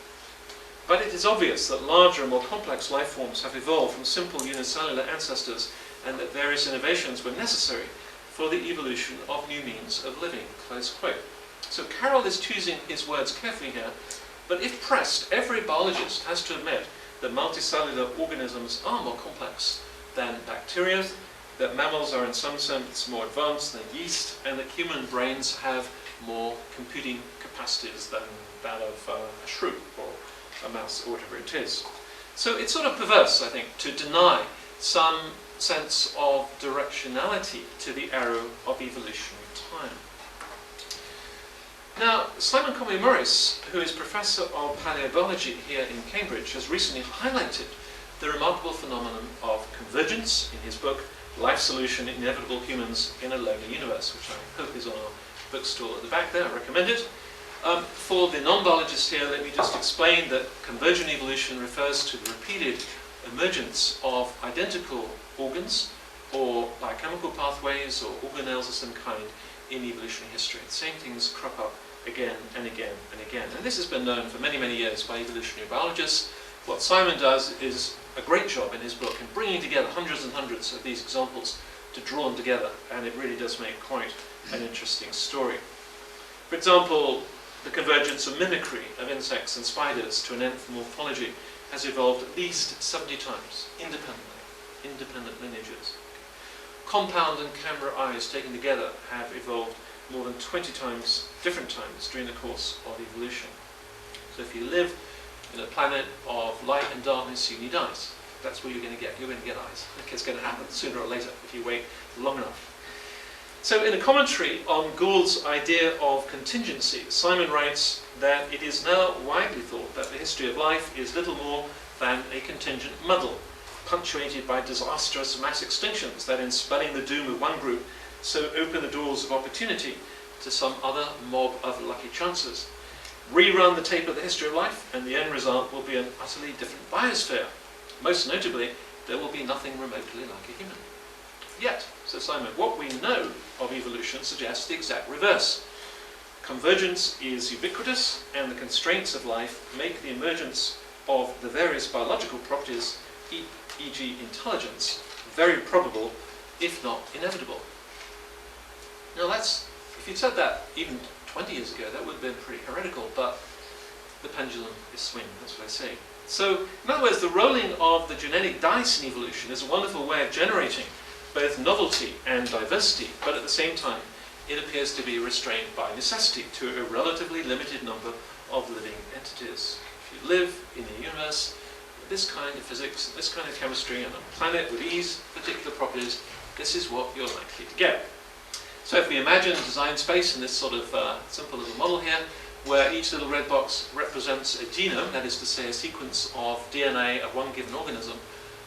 But it is obvious that larger and more complex life forms have evolved from simple unicellular ancestors, and that various innovations were necessary for the evolution of new means of living, close quote. So Carroll is choosing his words carefully here, but if pressed, every biologist has to admit that multicellular organisms are more complex than bacteria, that mammals are in some sense more advanced than yeast, and that human brains have more computing capacities than that of a shrew or a mouse or whatever it is. So it's sort of perverse, I think, to deny some sense of directionality to the arrow of evolutionary time. Now, Simon Comrie-Morris, who is Professor of Paleobiology here in Cambridge, has recently highlighted the remarkable phenomenon of convergence in his book, Life Solution, Inevitable Humans in a Lonely Universe, which I hope is on our bookstall at the back there. I recommend it. For the non-biologist here, let me just explain that convergent evolution refers to the repeated emergence of identical organs or biochemical pathways or organelles of some kind in evolutionary history. The same things crop up again and again and again. And this has been known for many, many years by evolutionary biologists. What Simon does is a great job in his book in bringing together hundreds and hundreds of these examples to draw them together, and it really does make quite an interesting story. For example, the convergence of mimicry of insects and spiders to an nth morphology has evolved at least 70 times, independent lineages. Compound and camera eyes taken together have evolved more than 20 times, different times, during the course of evolution. So if you live in a planet of light and darkness, you need eyes. That's what you're going to get. You're going to get eyes. It's going to happen sooner or later if you wait long enough. So in a commentary on Gould's idea of contingency, Simon writes that it is now widely thought that the history of life is little more than a contingent muddle, punctuated by disastrous mass extinctions that, in spelling the doom of one group, so open the doors of opportunity to some other mob of lucky chances. Rerun the tape of the history of life, and the end result will be an utterly different biosphere. Most notably, there will be nothing remotely like a human. Yet, says Simon, what we know of evolution suggests the exact reverse. Convergence is ubiquitous, and the constraints of life make the emergence of the various biological properties, e.g. intelligence, very probable, if not inevitable. Now that's, if you'd said that even 20 years ago, that would have been pretty heretical, but the pendulum is swinging, that's what I say. So, in other words, the rolling of the genetic dice in evolution is a wonderful way of generating both novelty and diversity, but at the same time, it appears to be restrained by necessity to a relatively limited number of living entities. If you live in a universe with this kind of physics, this kind of chemistry, and a planet with these particular properties, this is what you're likely to get. So if we imagine design space in this sort of simple little model here, where each little red box represents a genome, that is to say a sequence of DNA of one given organism,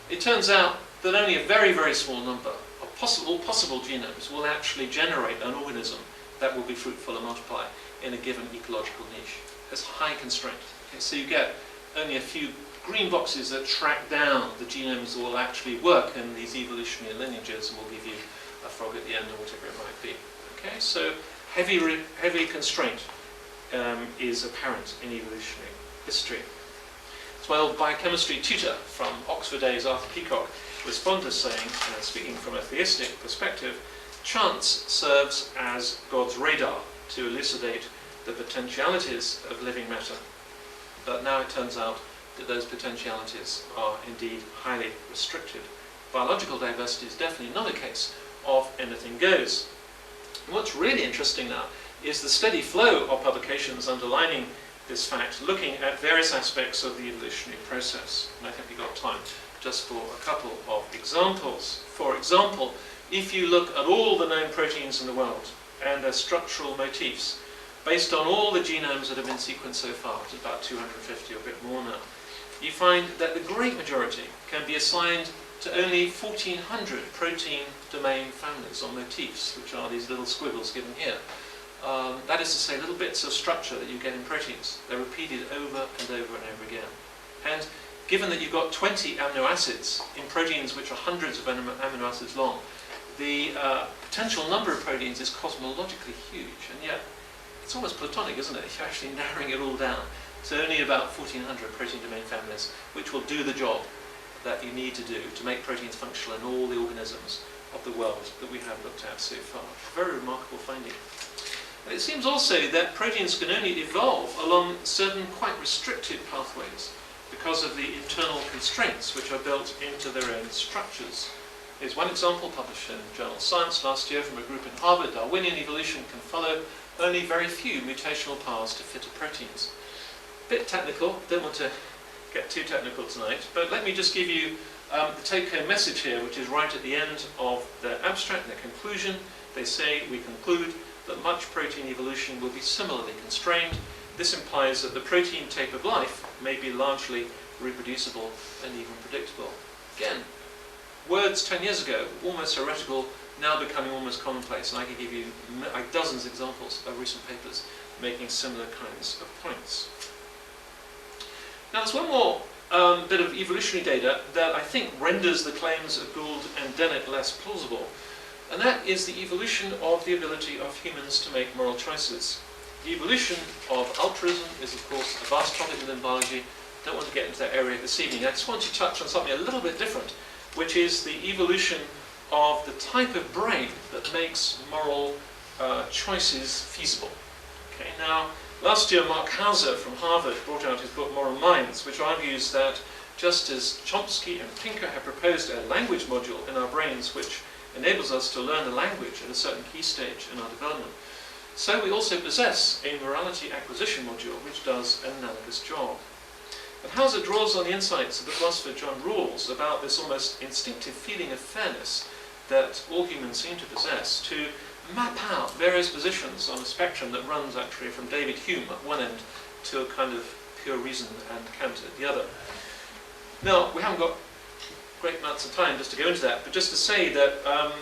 it turns out that only a very, very small number of possible genomes will actually generate an organism that will be fruitful and multiply in a given ecological niche. There's high constraint. Okay, so you get only a few green boxes that track down the genomes that will actually work in these evolutionary lineages and will give you a frog at the end or whatever it might be. Okay, so heavy constraint is apparent in evolutionary history. As my old biochemistry tutor from Oxford days, Arthur Peacock, was fond of saying, speaking from a theistic perspective, chance serves as God's radar to elucidate the potentialities of living matter. But now it turns out that those potentialities are indeed highly restricted. Biological diversity is definitely not a case of anything goes. And what's really interesting now is the steady flow of publications underlining this fact, looking at various aspects of the evolutionary process. And I think we've got time just for a couple of examples. For example, if you look at all the known proteins in the world and their structural motifs, based on all the genomes that have been sequenced so far, which is about 250 or a bit more now, you find that the great majority can be assigned to only 1,400 protein domain families or motifs, which are these little squiggles given here. That is to say, little bits of structure that you get in proteins. They're repeated over and over and over again. And given that you've got 20 amino acids in proteins which are hundreds of amino acids long, the potential number of proteins is cosmologically huge, and yet it's almost platonic, isn't it? You're actually narrowing it all down to only about 1,400 protein domain families, which will do the job that you need to do to make proteins functional in all the organisms of the world that we have looked at so far. Very remarkable finding. And it seems also that proteins can only evolve along certain quite restricted pathways because of the internal constraints which are built into their own structures. Here's one example published in Journal Science last year from a group in Harvard. Darwinian evolution can follow only very few mutational paths to fitter proteins. A bit technical, don't want to get too technical tonight, but let me just give you the take-home message here, which is right at the end of the abstract, the conclusion. They say, we conclude that much protein evolution will be similarly constrained. This implies that the protein tape of life may be largely reproducible and even predictable. Again, words 10 years ago, almost heretical, now becoming almost commonplace, and I could give you dozens of examples of recent papers making similar kinds of points. Now there's one more bit of evolutionary data that I think renders the claims of Gould and Dennett less plausible, and that is the evolution of the ability of humans to make moral choices. The evolution of altruism is, of course, a vast topic within biology, don't want to get into that area this evening. I just want to touch on something a little bit different, which is the evolution of the type of brain that makes moral choices feasible. Okay, now, last year Mark Hauser from Harvard brought out his book Moral Minds, which argues that just as Chomsky and Pinker have proposed a language module in our brains which enables us to learn a language at a certain key stage in our development, so we also possess a morality acquisition module which does an analogous job. And Hauser draws on the insights of the philosopher John Rawls about this almost instinctive feeling of fairness that all humans seem to possess to map out various positions on a spectrum that runs actually from David Hume at one end to a kind of pure reason and Kant at the other. Now, we haven't got great amounts of time just to go into that, but just to say that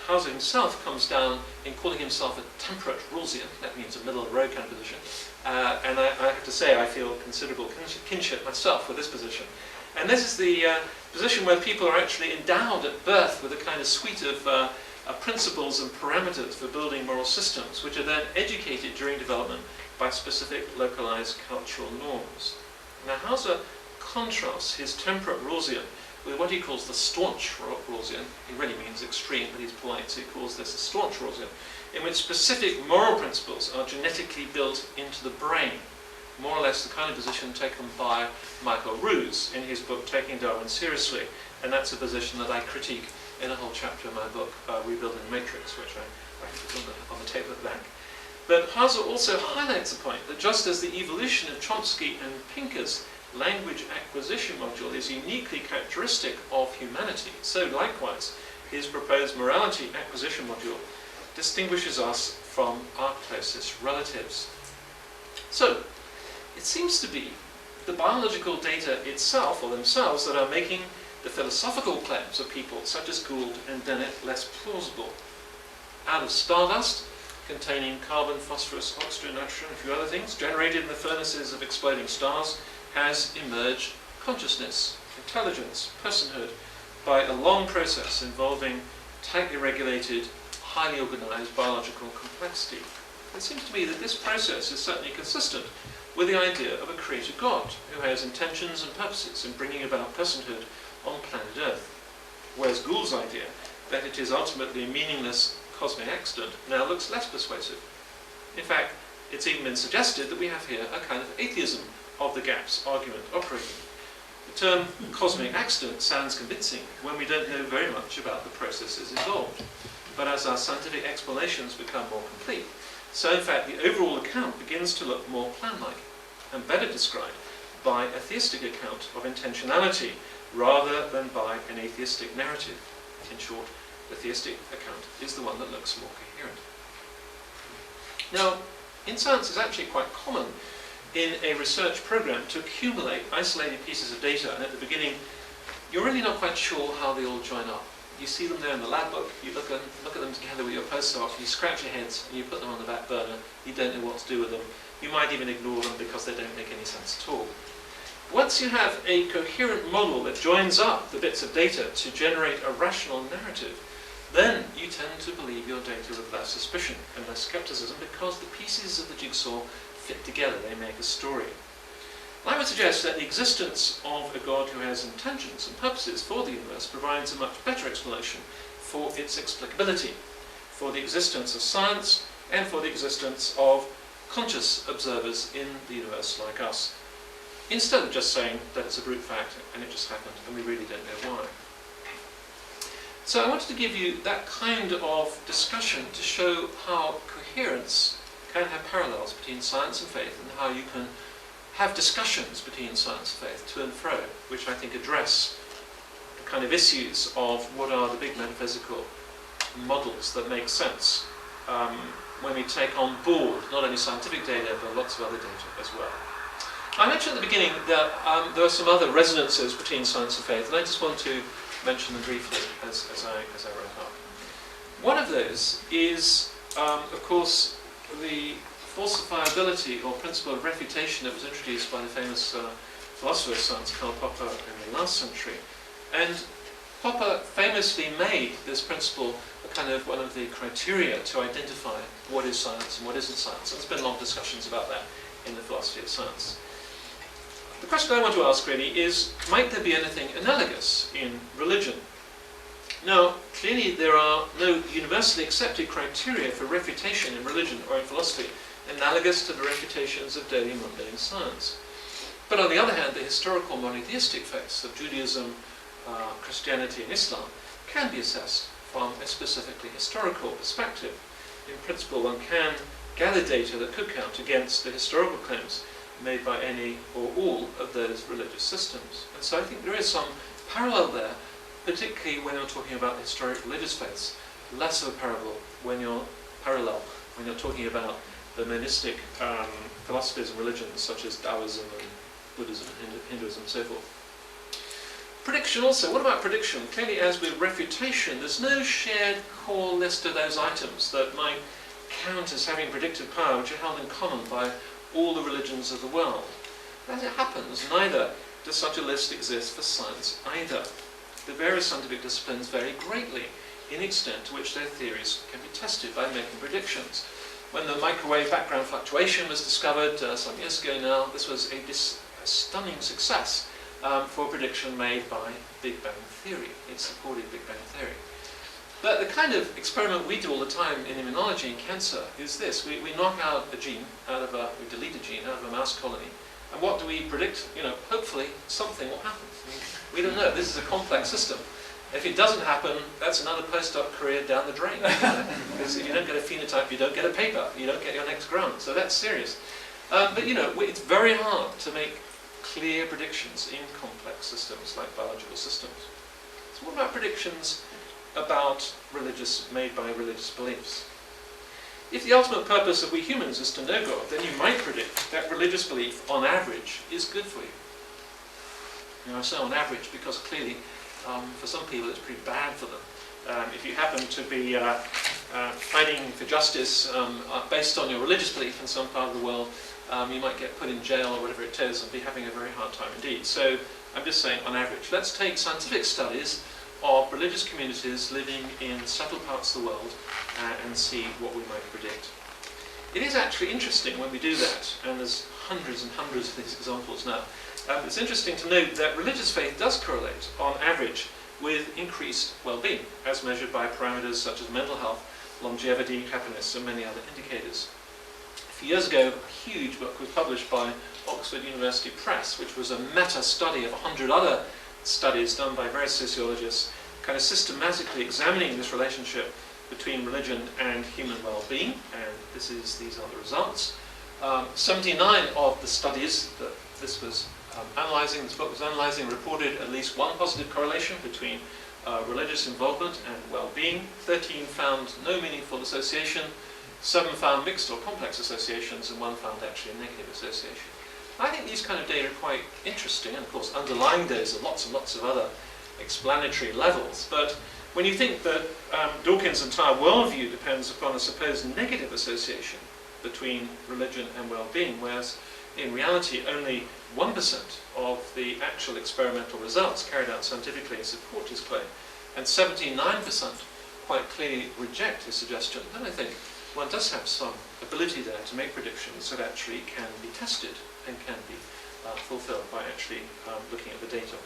Hauser himself comes down in calling himself a temperate Rawlsian. That means a middle-of-the-road kind of position. And I have to say I feel considerable kinship myself with this position. And this is the position where people are actually endowed at birth with a kind of suite of principles and parameters for building moral systems, which are then educated during development by specific localized cultural norms. Now, Hauser contrasts his temperate Rawlsian with what he calls the staunch Rawlsian. He really means extreme, but he's polite, so he calls this a staunch Rawlsian, in which specific moral principles are genetically built into the brain, more or less the kind of position taken by Michael Ruse in his book Taking Darwin Seriously, and that's a position that I critique in a whole chapter of my book, Rebuilding the Matrix, which I put on the table at the back. But Hauser also highlights the point that just as the evolution of Chomsky and Pinker's language acquisition module is uniquely characteristic of humanity, so likewise his proposed morality acquisition module distinguishes us from our closest relatives. So, it seems to be the biological data itself, or themselves, that are making the philosophical claims of people such as Gould and Dennett less plausible. Out of stardust, containing carbon, phosphorus, oxygen, nitrogen, and a few other things, generated in the furnaces of exploding stars, has emerged consciousness, intelligence, personhood, by a long process involving tightly regulated, highly organized biological complexity. It seems to me that this process is certainly consistent with the idea of a creator God who has intentions and purposes in bringing about personhood on planet Earth, whereas Gould's idea that it is ultimately a meaningless cosmic accident now looks less persuasive. In fact, it's even been suggested that we have here a kind of atheism of the gaps argument operating. The term cosmic accident sounds convincing when we don't know very much about the processes involved. But as our scientific explanations become more complete, so in fact the overall account begins to look more plan-like and better described by a theistic account of intentionality rather than by an atheistic narrative. In short, the theistic account is the one that looks more coherent. Now, in science it's actually quite common in a research program to accumulate isolated pieces of data, and at the beginning you're really not quite sure how they all join up. You see them there in the lab book, you look at them together with your postdoc, you scratch your heads and you put them on the back burner, you don't know what to do with them, you might even ignore them because they don't make any sense at all. Once you have a coherent model that joins up the bits of data to generate a rational narrative, then you tend to believe your data with less suspicion and less skepticism because the pieces of the jigsaw fit together, they make a story. I would suggest that the existence of a God who has intentions and purposes for the universe provides a much better explanation for its explicability, for the existence of science, and for the existence of conscious observers in the universe like us, instead of just saying that it's a brute fact and it just happened and we really don't know why. So I wanted to give you that kind of discussion to show how coherence can have parallels between science and faith, and how you can have discussions between science and faith to and fro, which I think address the kind of issues of what are the big metaphysical models that make sense when we take on board not only scientific data but lots of other data as well. I mentioned at the beginning that there are some other resonances between science and faith, and I just want to mention them briefly as I wrap up. One of those is, of course, the falsifiability or principle of refutation that was introduced by the famous philosopher of science Karl Popper in the last century. And Popper famously made this principle a kind of one of the criteria to identify what is science and what isn't science. And there's been long discussions about that in the philosophy of science. The question I want to ask really is, might there be anything analogous in religion? Now, clearly there are no universally accepted criteria for refutation in religion or in philosophy, analogous to the refutations of daily mundane science. But on the other hand, the historical monotheistic faiths of Judaism, Christianity and Islam can be assessed from a specifically historical perspective. In principle, one can gather data that could count against the historical claims made by any or all of those religious systems. And so I think there is some parallel there, particularly when you're talking about historic religious faiths, less of a parallel when you're talking about the monistic philosophies and religions such as Taoism and Buddhism and Hinduism and so forth. Prediction also. What about prediction? Clearly, as with refutation, there's no shared core list of those items that might count as having predictive power, which are held in common by all the religions of the world. As it happens, neither does such a list exist for science either. The various scientific disciplines vary greatly in the extent to which their theories can be tested by making predictions. When the microwave background fluctuation was discovered some years ago now, this was a stunning success for a prediction made by Big Bang theory. It supported Big Bang theory. But the kind of experiment we do all the time in immunology and cancer is this. We knock out a gene, we delete a gene out of a mouse colony, and what do we predict? Hopefully something will happen. We don't know. This is a complex system. If it doesn't happen, that's another postdoc career down the drain. Because if you don't get a phenotype, you don't get a paper, you don't get your next grant. So that's serious. But it's very hard to make clear predictions in complex systems like biological systems. So what about predictions about made by religious beliefs? If the ultimate purpose of we humans is to know God, then you might predict that religious belief, on average, is good for you. I say on average because clearly, for some people, it's pretty bad for them. If you happen to be fighting for justice based on your religious belief in some part of the world, you might get put in jail or whatever it is and be having a very hard time indeed. So I'm just saying on average. Let's take scientific studies of religious communities living in settled parts of the world and see what we might predict. It is actually interesting when we do that, and there's hundreds and hundreds of these examples now. It's interesting to note that religious faith does correlate, on average, with increased well-being, as measured by parameters such as mental health, longevity, happiness, and many other indicators. A few years ago, a huge book was published by Oxford University Press, which was a meta-study of 100 other studies done by various sociologists, kind of systematically examining this relationship between religion and human well-being, and these are the results. 79 of the studies that this book was analysing, reported at least one positive correlation between religious involvement and well-being. 13 found no meaningful association, 7 found mixed or complex associations, and 1 found actually a negative association. I think these kind of data are quite interesting, and of course underlying those are lots and lots of other explanatory levels. But when you think that Dawkins' entire worldview depends upon a supposed negative association between religion and well-being, whereas in reality only 1% of the actual experimental results carried out scientifically support his claim, and 79% quite clearly reject his suggestion, then I think one does have some ability there to make predictions that actually can be tested and can be fulfilled by actually looking at the data.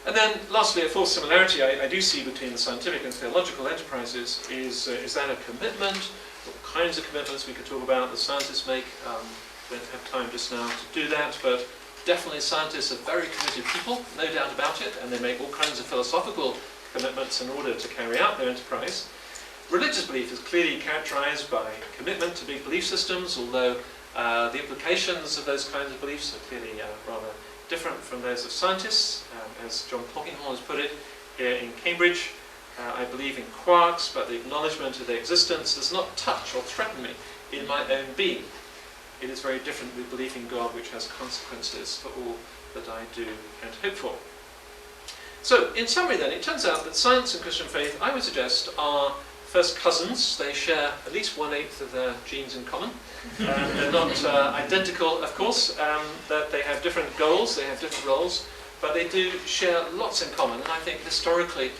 And then lastly, a fourth similarity I do see between the scientific and theological enterprises is that of commitment, what kinds of commitments we could talk about that scientists make. We don't have time just now to do that, but definitely scientists are very committed people, no doubt about it, and they make all kinds of philosophical commitments in order to carry out their enterprise. Religious belief is clearly characterized by commitment to big belief systems, although the implications of those kinds of beliefs are clearly rather different from those of scientists. As John Polkinghorne has put it here in Cambridge, I believe in quarks, but the acknowledgement of their existence does not touch or threaten me in my own being. It is very different with belief in God, which has consequences for all that I do and hope for. So, in summary then, it turns out that science and Christian faith, I would suggest, are first cousins. They share at least 1/8 of their genes in common. They're not identical, of course, that they have different goals, they have different roles, but they do share lots in common. And I think historically,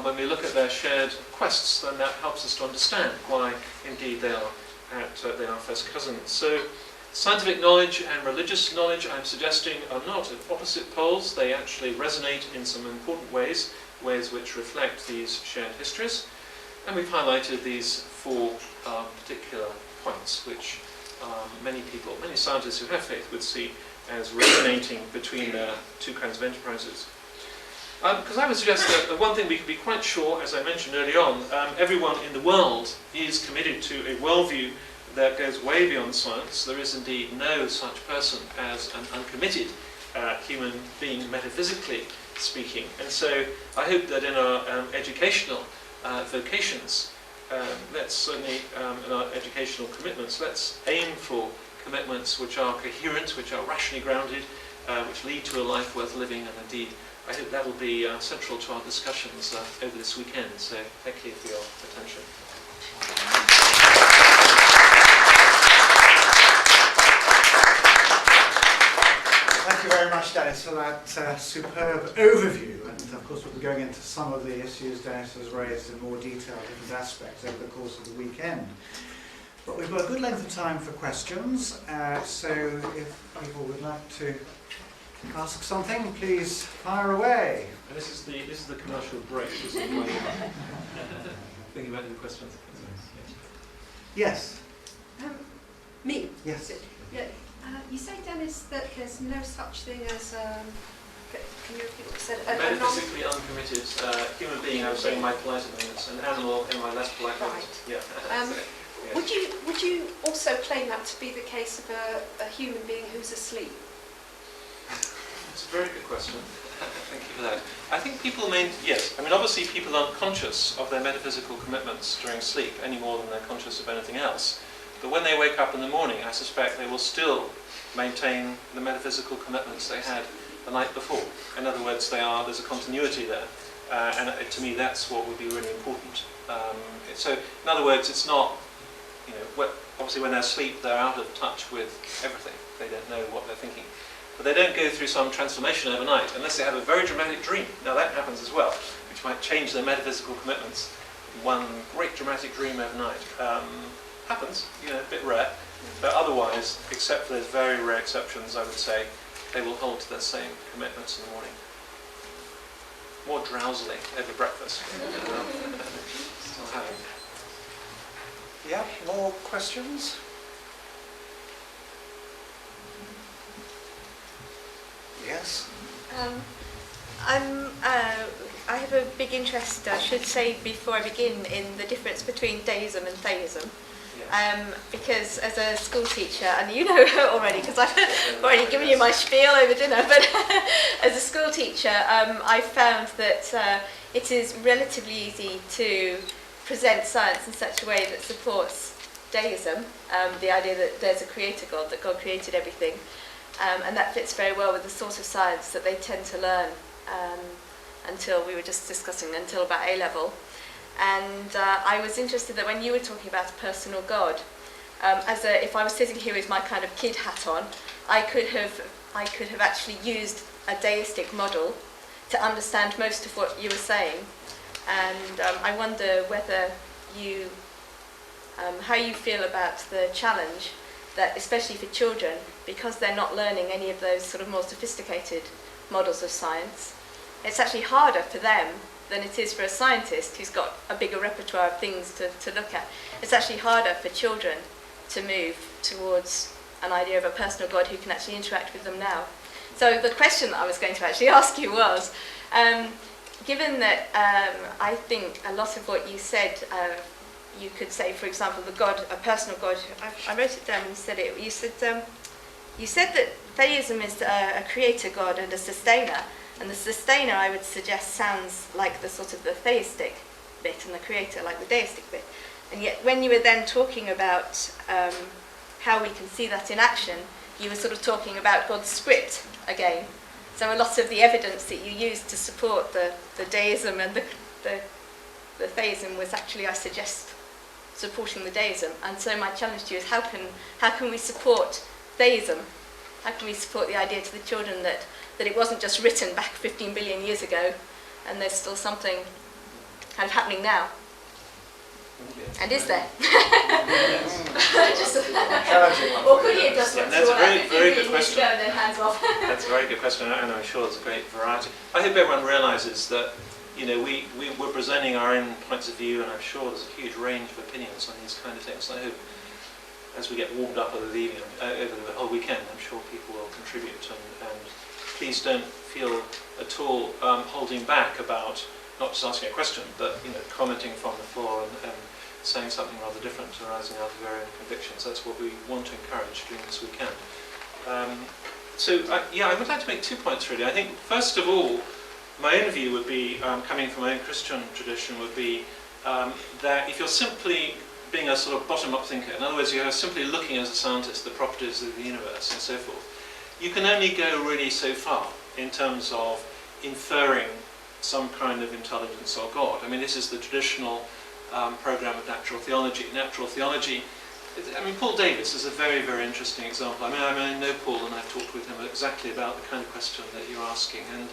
when we look at their shared quests, then that helps us to understand why indeed they are first cousins. So Scientific knowledge and religious knowledge, I'm suggesting, are not at opposite poles. They actually resonate in some important ways, ways which reflect these shared histories. And we've highlighted these four particular points, which many people, many scientists who have faith would see as resonating between two kinds of enterprises. Because I would suggest that the one thing we can be quite sure, as I mentioned early on, everyone in the world is committed to a worldview that goes way beyond science. There is indeed no such person as an uncommitted human being, metaphysically speaking. And so I hope that in our educational vocations, let's certainly, in our educational commitments, let's aim for commitments which are coherent, which are rationally grounded, which lead to a life worth living, and indeed, I hope that will be central to our discussions over this weekend. So thank you for your attention. Thank you very much, Dennis, for that superb overview. And of course, we'll be going into some of the issues Dennis has raised in more detail, different aspects over the course of the weekend. But we've got a good length of time for questions, so if people would like to ask something, please fire away. And this is the commercial break. Thinking about any questions. Yes. Me? Yes. Yeah. You say, Dennis, that there's no such thing as, can you repeat what you said? Metaphysically uncommitted human being, I was saying my polite amendments, an animal in my less polite amendments. Right. Yeah. Yes. Would you also claim that to be the case of a human being who's asleep? It's a very good question. Thank you for that. I think people yes. I mean, obviously people aren't conscious of their metaphysical commitments during sleep any more than they're conscious of anything else. But when they wake up in the morning, I suspect they will still maintain the metaphysical commitments they had the night before. In other words, there's a continuity there. And to me, that's what would be really important. So, in other words, it's not, obviously when they're asleep, they're out of touch with everything. They don't know what they're thinking. But they don't go through some transformation overnight unless they have a very dramatic dream. Now that happens as well, which might change their metaphysical commitments. One great dramatic dream overnight. Happens, a bit rare. But otherwise, except for those very rare exceptions, I would say, they will hold to their same commitments in the morning. More drowsily over breakfast. Still happening. Yeah, more questions? Yes. I have a big interest, I should say before I begin, in the difference between deism and theism. Yes. Because as a school teacher, and you know already because I've already given you my spiel over dinner, but as a school teacher I found that it is relatively easy to present science in such a way that supports deism, the idea that there's a creator God, that God created everything. And that fits very well with the sort of science that they tend to learn until we were just discussing, until about A-level. And I was interested that when you were talking about a personal God, if I was sitting here with my kind of kid hat on, I could have actually used a deistic model to understand most of what you were saying. And I wonder whether you, how you feel about the challenge that, especially for children, because they're not learning any of those sort of more sophisticated models of science, it's actually harder for them than it is for a scientist who's got a bigger repertoire of things to look at. It's actually harder for children to move towards an idea of a personal God who can actually interact with them now. So the question that I was going to actually ask you was, given that I think a lot of what you said, you could say, for example, the God, a personal God. I wrote it down when you said it. You said that theism is a creator God and a sustainer, and the sustainer, I would suggest, sounds like the sort of the theistic bit, and the creator like the deistic bit. And yet, when you were then talking about how we can see that in action, you were sort of talking about God's script again. So a lot of the evidence that you used to support the deism and the theism was actually, I suggest, supporting the deism. And so my challenge to you is how can we support theism? How can we support the idea to the children that it wasn't just written back 15 billion years ago and there's still something kind of happening now? And is there? Yes. Challenging one. Or could you just Yeah, want that's to a very good go question. and then hands off? That's a very good question, and I'm sure there's a great variety. I hope everyone realises that, you know, we're presenting our own points of view, and I'm sure there's a huge range of opinions on these kind of things. And I hope, as we get warmed up over the evening, over the whole weekend, I'm sure people will contribute. And please don't feel at all holding back about not just asking a question, but, you know, commenting from the floor and saying something rather different, arising out of your own convictions. That's what we want to encourage during this weekend. I would like to make 2 points really. I think, first of all, my own view would be, coming from my own Christian tradition, would be that if you're simply being a sort of bottom-up thinker, in other words, you're simply looking as a scientist at the properties of the universe and so forth, you can only go really so far in terms of inferring some kind of intelligence or God. I mean, this is the traditional program of natural theology. Natural theology, I mean, Paul Davis is a very, very interesting example. I know Paul, and I've talked with him exactly about the kind of question that you're asking. And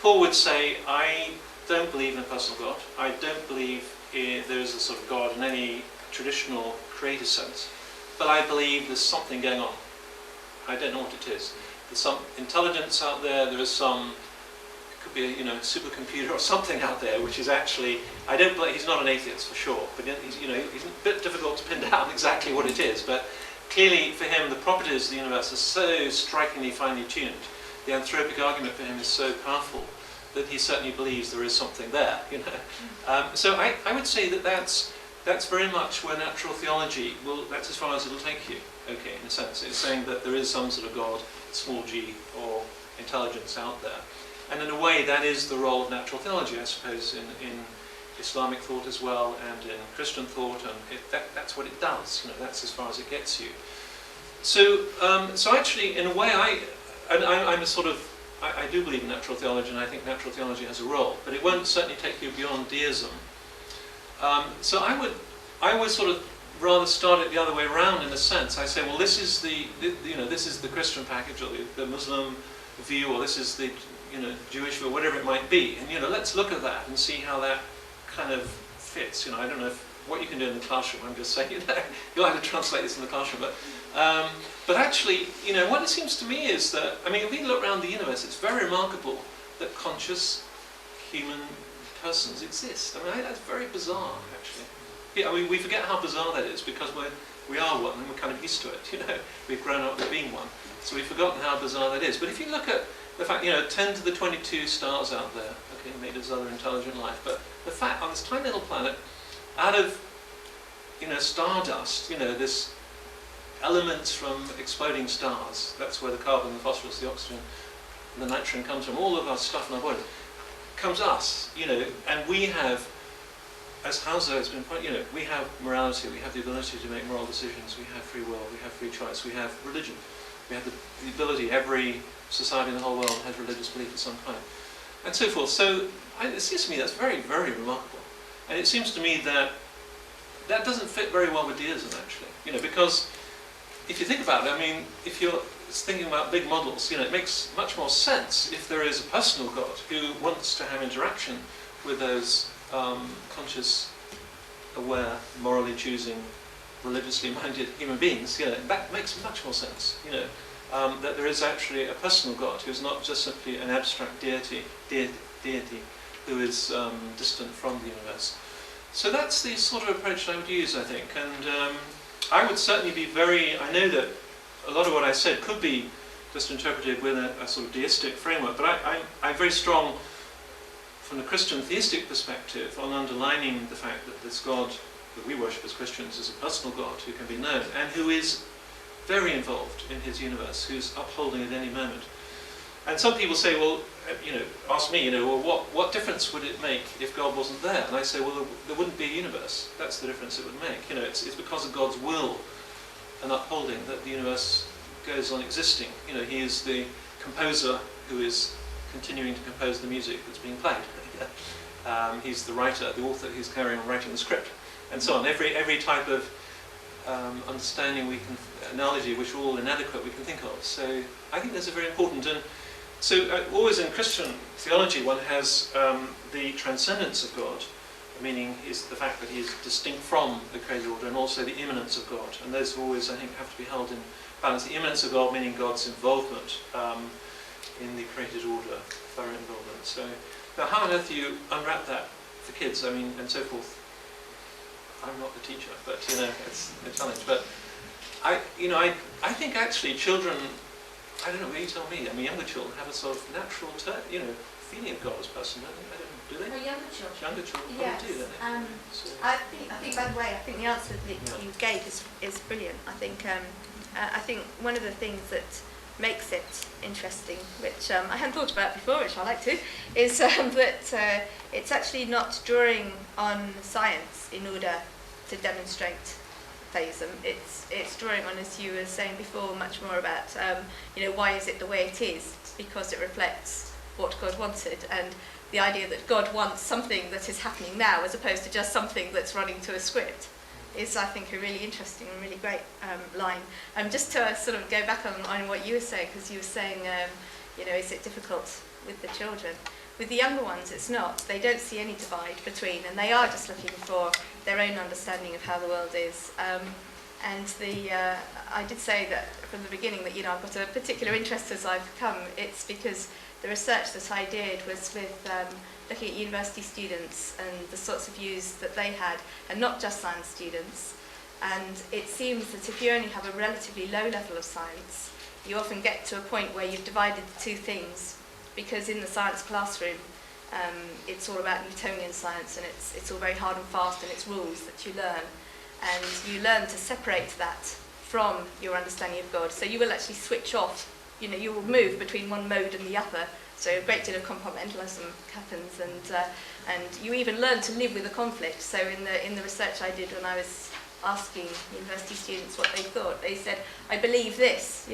Paul would say, I don't believe in a personal God. I don't believe there is a sort of God in any traditional creator sense. But I believe there's something going on. I don't know what it is. There's some intelligence out there. There is some, it could be a, supercomputer or something out there, which is actually, I don't believe, he's not an atheist for sure, but he's a bit difficult to pin down exactly what it is. But clearly for him, the properties of the universe are so strikingly finely tuned. The anthropic argument for him is so powerful that he certainly believes there is something there. So I would say that that's very much where natural theology will. That's as far as it'll take you. Okay, in a sense, it's saying that there is some sort of God, small g, or intelligence out there, and in a way that is the role of natural theology, I suppose, in Islamic thought as well, and in Christian thought, and that's what it does. That's as far as it gets you. So actually, in a way, I'm a sort of. I do believe in natural theology, and I think natural theology has a role, but it won't certainly take you beyond deism. So I would sort of rather start it the other way around in a sense. I say, well, this is the Christian package, or the Muslim view, or this is the Jewish view, or whatever it might be, and let's look at that and see how that kind of fits. I don't know what you can do in the classroom. I'm just saying, you'll have to translate this in the classroom, but actually, what it seems to me is that, if we look around the universe, it's very remarkable that conscious human persons exist. That's very bizarre, actually. Yeah, we forget how bizarre that is because we are one and we're kind of used to it. We've grown up with being one, so we've forgotten how bizarre that is. But if you look at the fact, 10 to the 22 stars out there, okay, maybe there's other intelligent life, but the fact on this tiny little planet, out of stardust, this elements from exploding stars, that's where the carbon, the phosphorus, the oxygen, and the nitrogen comes from. All of our stuff in our body comes us, and we have, as Hauser has been pointing, we have morality, we have the ability to make moral decisions, we have free will, we have free choice, we have religion, we have the ability, every society in the whole world has religious belief of some kind, and so forth. So it seems to me that's very, very remarkable. And it seems to me that doesn't fit very well with deism, actually, because if you think about it, if you're thinking about big models, it makes much more sense if there is a personal God who wants to have interaction with those conscious, aware, morally choosing, religiously minded human beings. That makes much more sense. That there is actually a personal God who is not just simply an abstract deity who is distant from the universe. So that's the sort of approach I would use, I think, and I would certainly be I know that a lot of what I said could be just interpreted with a sort of deistic framework, but I'm very strong from the Christian theistic perspective on underlining the fact that this God that we worship as Christians is a personal God who can be known and who is very involved in his universe, who's upholding at any moment. And some people say, well, ask me, well, what difference would it make if God wasn't there? And I say, well, there wouldn't be a universe. That's the difference it would make. It's because of God's will and upholding that the universe goes on existing. He is the composer who is continuing to compose the music that's being played. He's the writer, the author who's carrying on writing the script, and so on. Every type of understanding analogy which are all inadequate we can think of. So I think those are very important. And so always in Christian theology one has the transcendence of God, meaning is the fact that he is distinct from the created order, and also the immanence of God. And those always, I think, have to be held in balance. The immanence of God, meaning God's involvement in the created order, thorough involvement. So, now how on earth do you unwrap that for kids? I mean, and so forth. I'm not the teacher, but it's a challenge. But I think actually children, I don't know, you tell me. I mean, younger children have a sort of natural, feeling of God as person. I don't know, do they? Well, younger children. Younger children Yes. probably do, don't they? So, I think. By the way, I think the answer that you gave is brilliant. I think one of the things that makes it interesting, which I hadn't thought about before, which I like to, is that it's actually not drawing on science in order to demonstrate theism. It's drawing on, as you were saying before, much more about why is it the way it is? Because it reflects what God wanted, and the idea that God wants something that is happening now as opposed to just something that's running to a script is, I think, a really interesting and really great line. Just to sort of go back on what you were saying, because you were saying, is it difficult with the children? With the younger ones, it's not. They don't see any divide between, and they are just looking for their own understanding of how the world is. I did say that from the beginning that I've got a particular interest as I've come. It's because the research that I did was with looking at university students and the sorts of views that they had, and not just science students. And it seems that if you only have a relatively low level of science, you often get to a point where you've divided the two things, because in the science classroom, it's all about Newtonian science, and it's all very hard and fast, and it's rules that you learn. And you learn to separate that from your understanding of God. So you will actually switch off, you will move between one mode and the other. So a great deal of compartmentalism happens, and you even learn to live with a conflict. So in the research I did when I was asking university students what they thought, they said, I believe this,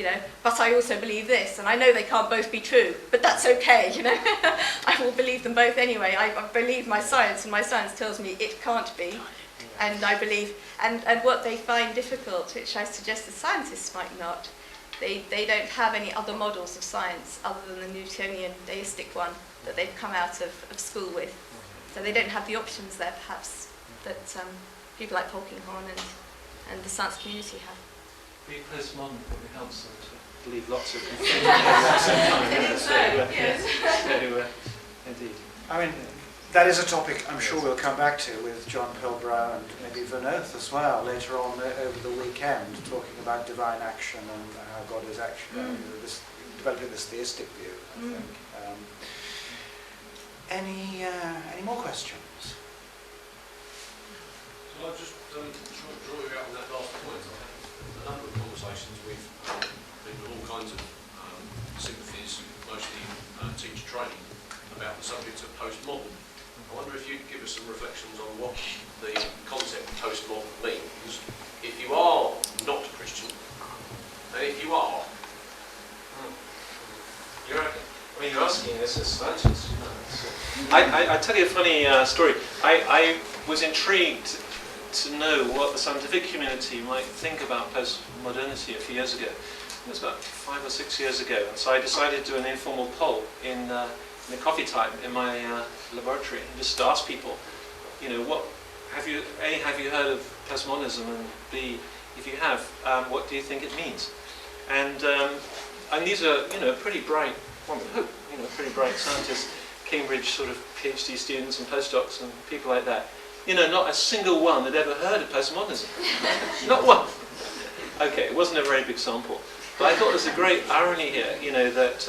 but I also believe this, and I know they can't both be true, but that's okay, I will believe them both anyway. I believe my science, and my science tells me it can't be, and I believe, and what they find difficult, which I suggest the scientists might not, they don't have any other models of science other than the Newtonian deistic one that they've come out of school with. So they don't have the options there, perhaps, that people like Polkinghorne and the science community have. Being postmodern probably helps them to believe lots of things. Indeed. I mean, that is a topic I'm sure we'll come back to with John Pilbrow and maybe Vernoth as well later on over the weekend, talking about divine action and how God is actually developing this theistic view, I think. Any more questions? So I'll just draw you out on that last point. I've had a number of conversations with people with all kinds of sympathies, mostly teacher training, about the subject of postmodern. I wonder if you'd give us some reflections on what the concept of postmodern means, if you are not a Christian, and if you are. You're asking this as scientists. I tell you a funny story. I was intrigued to know what the scientific community might think about postmodernity a few years ago. It was about 5 or 6 years ago, and so I decided to do an informal poll in the coffee time in my laboratory, and just to ask people, what have you heard of postmodernism, and B, if you have, what do you think it means? And these are pretty bright, one would hope, pretty bright scientists, Cambridge sort of PhD students and postdocs and people like that. Not a single one had ever heard of postmodernism. Not one. Okay, it wasn't a very big sample, but I thought there's a great irony here, that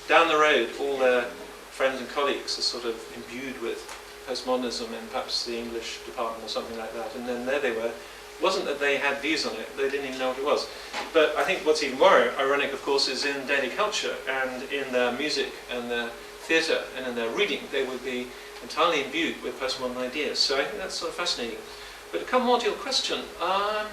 down the road all their friends and colleagues are sort of imbued with postmodernism in perhaps the English department or something like that, and then there they were. It wasn't that they had views on it, they didn't even know what it was. But I think what's even more ironic, of course, is in daily culture and in their music and their theatre and in their reading, they would be entirely imbued with postmodern ideas. So I think that's sort of fascinating. But to come more to your question, I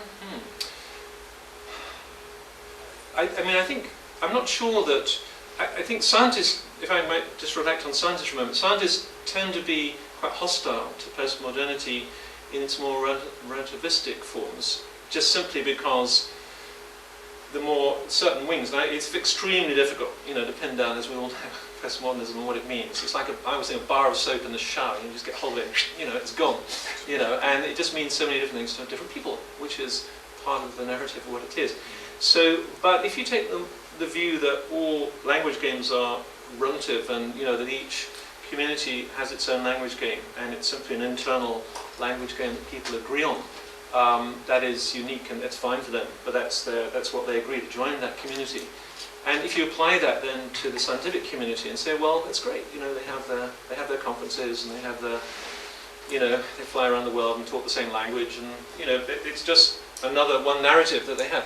think, I'm not sure that, I think scientists, if I might just reflect on scientists for a moment, scientists tend to be quite hostile to postmodernity in its more relativistic forms, just simply because the more certain wings. Now, it's extremely difficult, to pin down, as we all know, postmodernism and what it means. It's like I was saying, a bar of soap in the shower, and you just get hold of it, it's gone, and it just means so many different things to different people, which is part of the narrative of what it is. So, but if you take the view that all language games are relative, and that each community has its own language game, and it's simply an internal language game that people agree on, that is unique, and that's fine for them, but that's what they agree to join that community. And if you apply that then to the scientific community and say, well, that's great, they have their conferences, and they have their, they fly around the world and talk the same language, and it's just another one narrative that they have.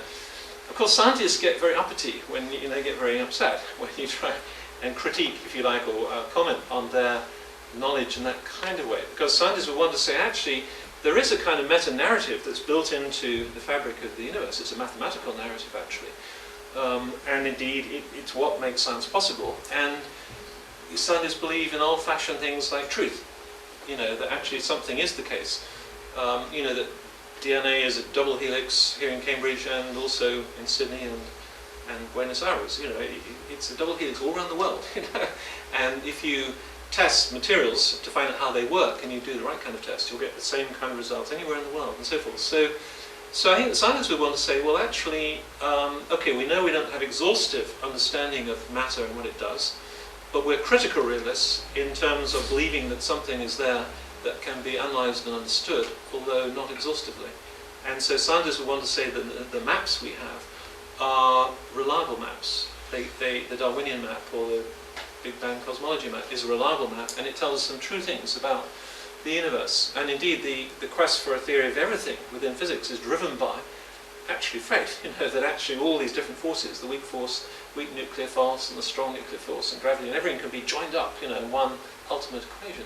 Of course, scientists get very uppity when they get very upset when you try and critique, if you like, or comment on their knowledge in that kind of way, because scientists would want to say, actually, there is a kind of meta-narrative that's built into the fabric of the universe. It's a mathematical narrative, actually. And indeed, it's what makes science possible. And scientists believe in old-fashioned things like truth. That actually something is the case. That DNA is a double helix here in Cambridge and also in Sydney and Buenos Aires. It's a double helix all around the world. And if you test materials to find out how they work, and you do the right kind of test, you'll get the same kind of results anywhere in the world, and so forth. So I think the scientists would want to say, well, actually, okay, we know we don't have exhaustive understanding of matter and what it does, but we're critical realists in terms of believing that something is there that can be analysed and understood, although not exhaustively. And so scientists would want to say that the maps we have are reliable maps. The Darwinian map, or the Big Bang cosmology map, is a reliable map, and it tells us some true things about the universe. And indeed, the quest for a theory of everything within physics is driven by actually fate, that actually all these different forces, the weak force, weak nuclear force, and the strong nuclear force, and gravity, and everything can be joined up, in one ultimate equation.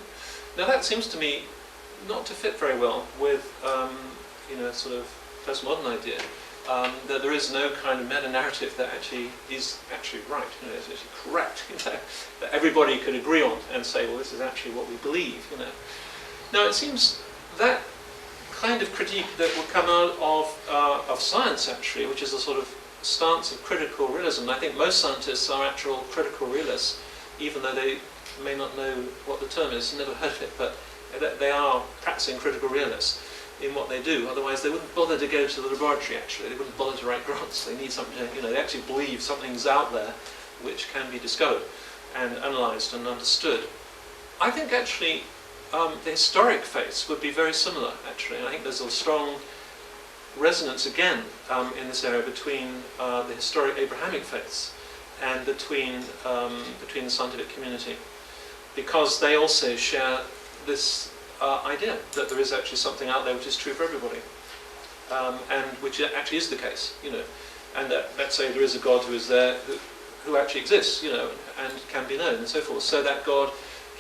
Now that seems to me not to fit very well with, sort of postmodern idea, that there is no kind of meta-narrative that actually is actually right, is actually correct, that everybody could agree on and say, well, this is actually what we believe, Now it seems that kind of critique that would come out of science, actually, which is a sort of stance of critical realism. I think most scientists are actual critical realists, even though they may not know what the term is, never heard of it, but they are practicing critical realists in what they do. Otherwise they wouldn't bother to go to the laboratory, actually. They wouldn't bother to write grants. They need something, they actually believe something's out there which can be discovered and analysed and understood. I think actually the historic faiths would be very similar, actually. And I think there's a strong resonance again in this area between the historic Abrahamic faiths and between the scientific community, because they also share this idea that there is actually something out there which is true for everybody, and which actually is the case, and that, let's say, there is a God who is there, who actually exists, and can be known, and so forth. So that God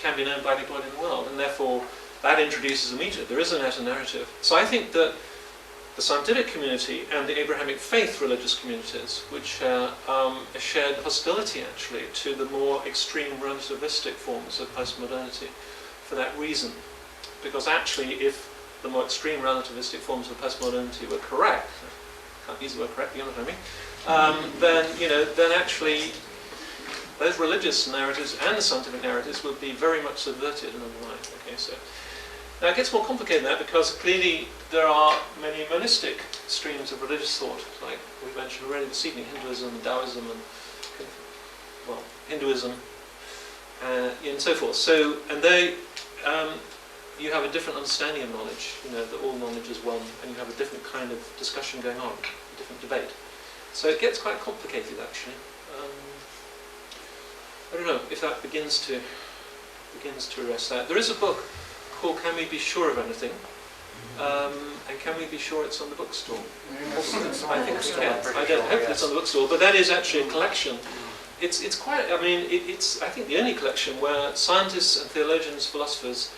can be known by anybody in the world, and therefore that introduces immediately, there is a meta-narrative. So I think that the scientific community and the Abrahamic faith religious communities, which share a shared hostility, actually, to the more extreme relativistic forms of postmodernity for that reason. Because actually, if the more extreme relativistic forms of postmodernity were correct, I can't use the word correct, you know what I mean, then actually those religious narratives and the scientific narratives would be very much subverted and undermined. Okay, so now it gets more complicated than that, because clearly there are many monistic streams of religious thought, like we mentioned already this evening, Hinduism, Taoism, and Hinduism, and so forth. So, and they, you have a different understanding of knowledge, that all knowledge is one, and you have a different kind of discussion going on, a different debate. So it gets quite complicated, actually. I don't know if that begins to address that. There is a book called Can We Be Sure of Anything? And can we be sure it's on the bookstall? I think we can. I don't hope it's on the bookstall, but that is actually a collection. It's quite, it's I think the only collection where scientists and theologians, philosophers,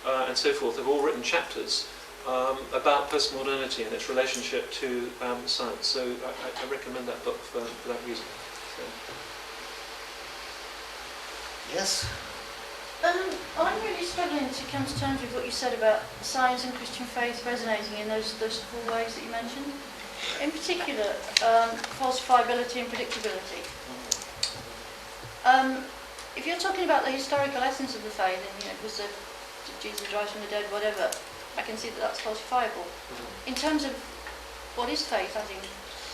and so forth have all written chapters about postmodernity and its relationship to science. So I recommend that book for that reason. So. Yes? I'm really struggling to come to terms with what you said about science and Christian faith resonating in those four ways that you mentioned. In particular, falsifiability and predictability. If you're talking about the historical essence of the faith, and was did Jesus rise from the dead, whatever, I can see that that's falsifiable. In terms of what is faith, I think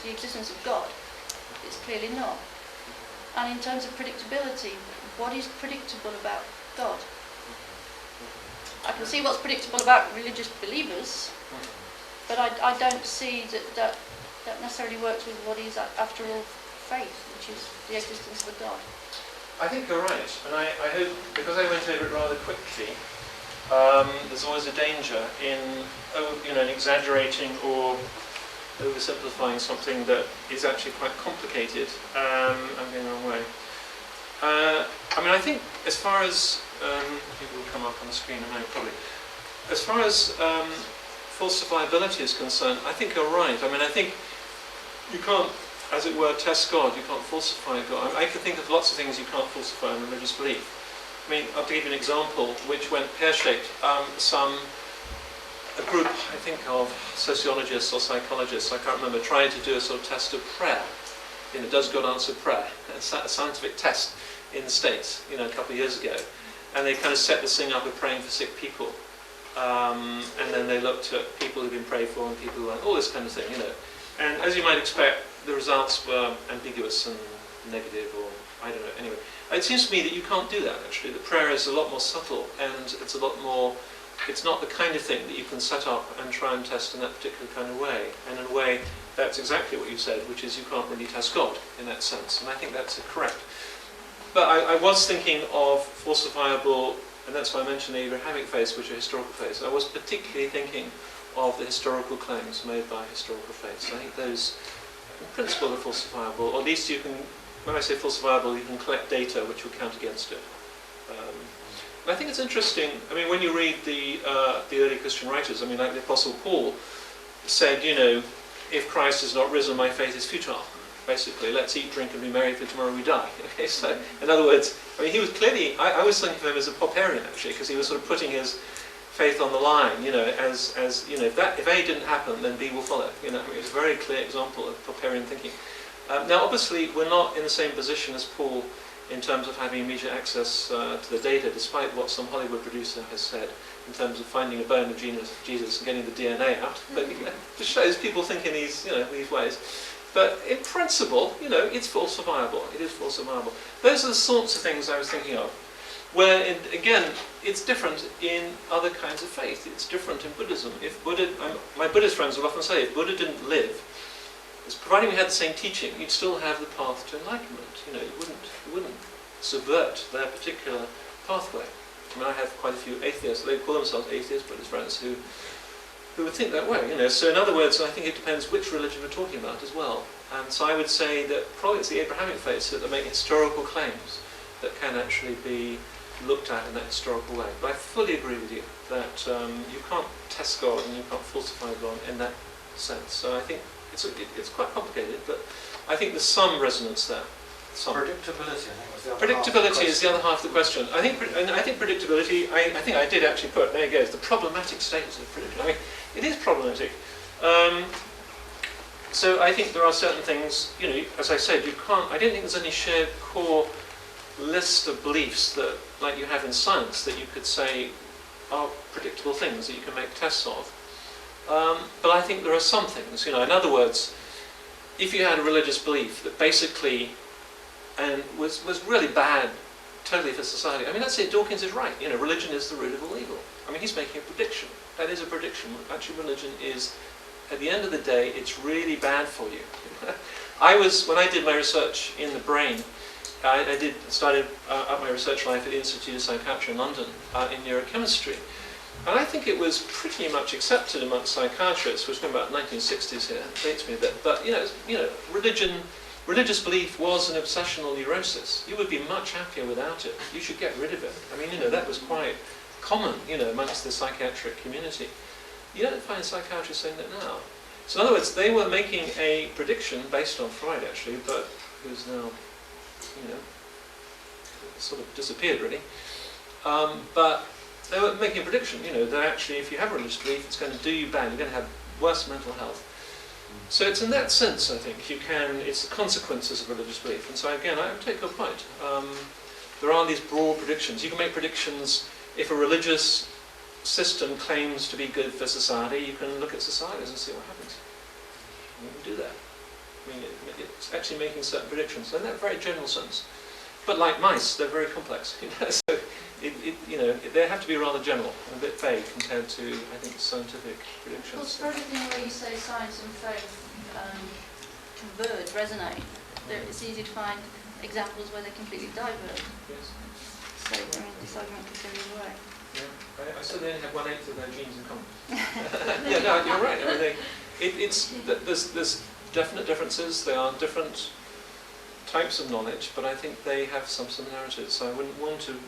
the existence of God, it's clearly not. And in terms of predictability, what is predictable about God? I can see what's predictable about religious believers, but I don't see that necessarily works with what is, after all, faith, which is the existence of a God. I think you're right, and I hope, because I went over it rather quickly, there's always a danger in exaggerating or oversimplifying something that is actually quite complicated. I'm going the wrong way. I think as far as people will come up on the screen in a moment probably. As far as falsifiability is concerned, I think you're right. I think you can't, as it were, test God. You can't falsify God. I can think of lots of things you can't falsify in religious belief. I'll give you an example which went pear-shaped. A group, I think, of sociologists or psychologists, I can't remember, tried to do a sort of test of prayer. Does God answer prayer? It's a scientific test in the States, a couple of years ago. And they kind of set this thing up of praying for sick people. And then they looked at people who'd been prayed for and people who weren't, all this kind of thing, And as you might expect, the results were ambiguous and negative, or I don't know, anyway. It seems to me that you can't do that, actually. The prayer is a lot more subtle, and it's a lot more, it's not the kind of thing that you can set up and try and test in that particular kind of way. And in a way, that's exactly what you said, which is you can't really test God in that sense. And I think that's correct. But I was thinking of falsifiable, and that's why I mentioned the Abrahamic faiths, which are historical faiths. I was particularly thinking of the historical claims made by historical faiths. I think those, in principle, are falsifiable. Or at least you can, when I say falsifiable, you can collect data which will count against it. And I think it's interesting, when you read the early Christian writers, like the Apostle Paul said, if Christ is not risen, my faith is futile. Basically, let's eat, drink, and be merry, for tomorrow we die. Okay, so, in other words, he was clearly, I was thinking of him as a Popperian, actually, because he was sort of putting his faith on the line, as if A didn't happen, then B will follow. It was a very clear example of Popperian thinking. Now, obviously, we're not in the same position as Paul in terms of having immediate access to the data, despite what some Hollywood producer has said in terms of finding a bone of Jesus and getting the DNA out. But it just shows people think in these, these ways. But in principle, it's falsifiable. It is falsifiable. Those are the sorts of things I was thinking of. Where, again, it's different in other kinds of faith. It's different in Buddhism. If Buddha, my Buddhist friends will often say, if Buddha didn't live, providing we had the same teaching, you'd still have the path to enlightenment. You wouldn't subvert their particular pathway. I have quite a few atheists. They call themselves atheists, Buddhist friends, who would think that way. So in other words, I think it depends which religion we're talking about as well. And so I would say that probably it's the Abrahamic faiths that make historical claims that can actually be looked at in that historical way. But I fully agree with you that you can't test God and you can't falsify God in that sense. So I think it's quite complicated, but I think there's some resonance there. Predictability, I think, was the other Predictability is the other half of the question. I think predictability, I think I did actually put, there you go, it's the problematic status of predictability. It is problematic. So I think there are certain things, as I said, you can't, I don't think there's any shared core list of beliefs that, like you have in science, that you could say are predictable things that you can make tests of. But I think there are some things, in other words, if you had a religious belief that basically and was really bad totally for society. That's it, Dawkins is right. Religion is the root of all evil. He's making a prediction. That is a prediction. Actually, religion is, at the end of the day, it's really bad for you. When I did my research in the brain, I started out my research life at the Institute of Psychiatry in London in neurochemistry. And I think it was pretty much accepted amongst psychiatrists, which was about 1960s here, it dates me a bit, but religious belief was an obsessional neurosis. You would be much happier without it. You should get rid of it. That was quite common, amongst the psychiatric community. You don't find psychiatrists saying that now. So in other words, they were making a prediction based on Freud, actually, but who's now, sort of disappeared, really. But they were making a prediction, that actually if you have religious belief, it's going to do you bad. You're going to have worse mental health. So it's in that sense, I think, it's the consequences of religious belief. And so again, I would take your point. There are these broad predictions. You can make predictions if a religious system claims to be good for society. You can look at societies and see what happens. And you can do that. I mean, it's actually making certain predictions in that very general sense. But like mice, they're very complex. So they have to be rather general and a bit vague compared to, I think, scientific predictions. Well, for everything where you say science and faith converge, resonate, it's easy to find examples where they completely diverge. Yes. So, I mean, this argument could go either way. Yeah, I said they only have 1/8 of their genes in common. Yeah, no, you're right. I mean, there's definite differences. They are different types of knowledge, but I think they have some similarities. So I wouldn't want to,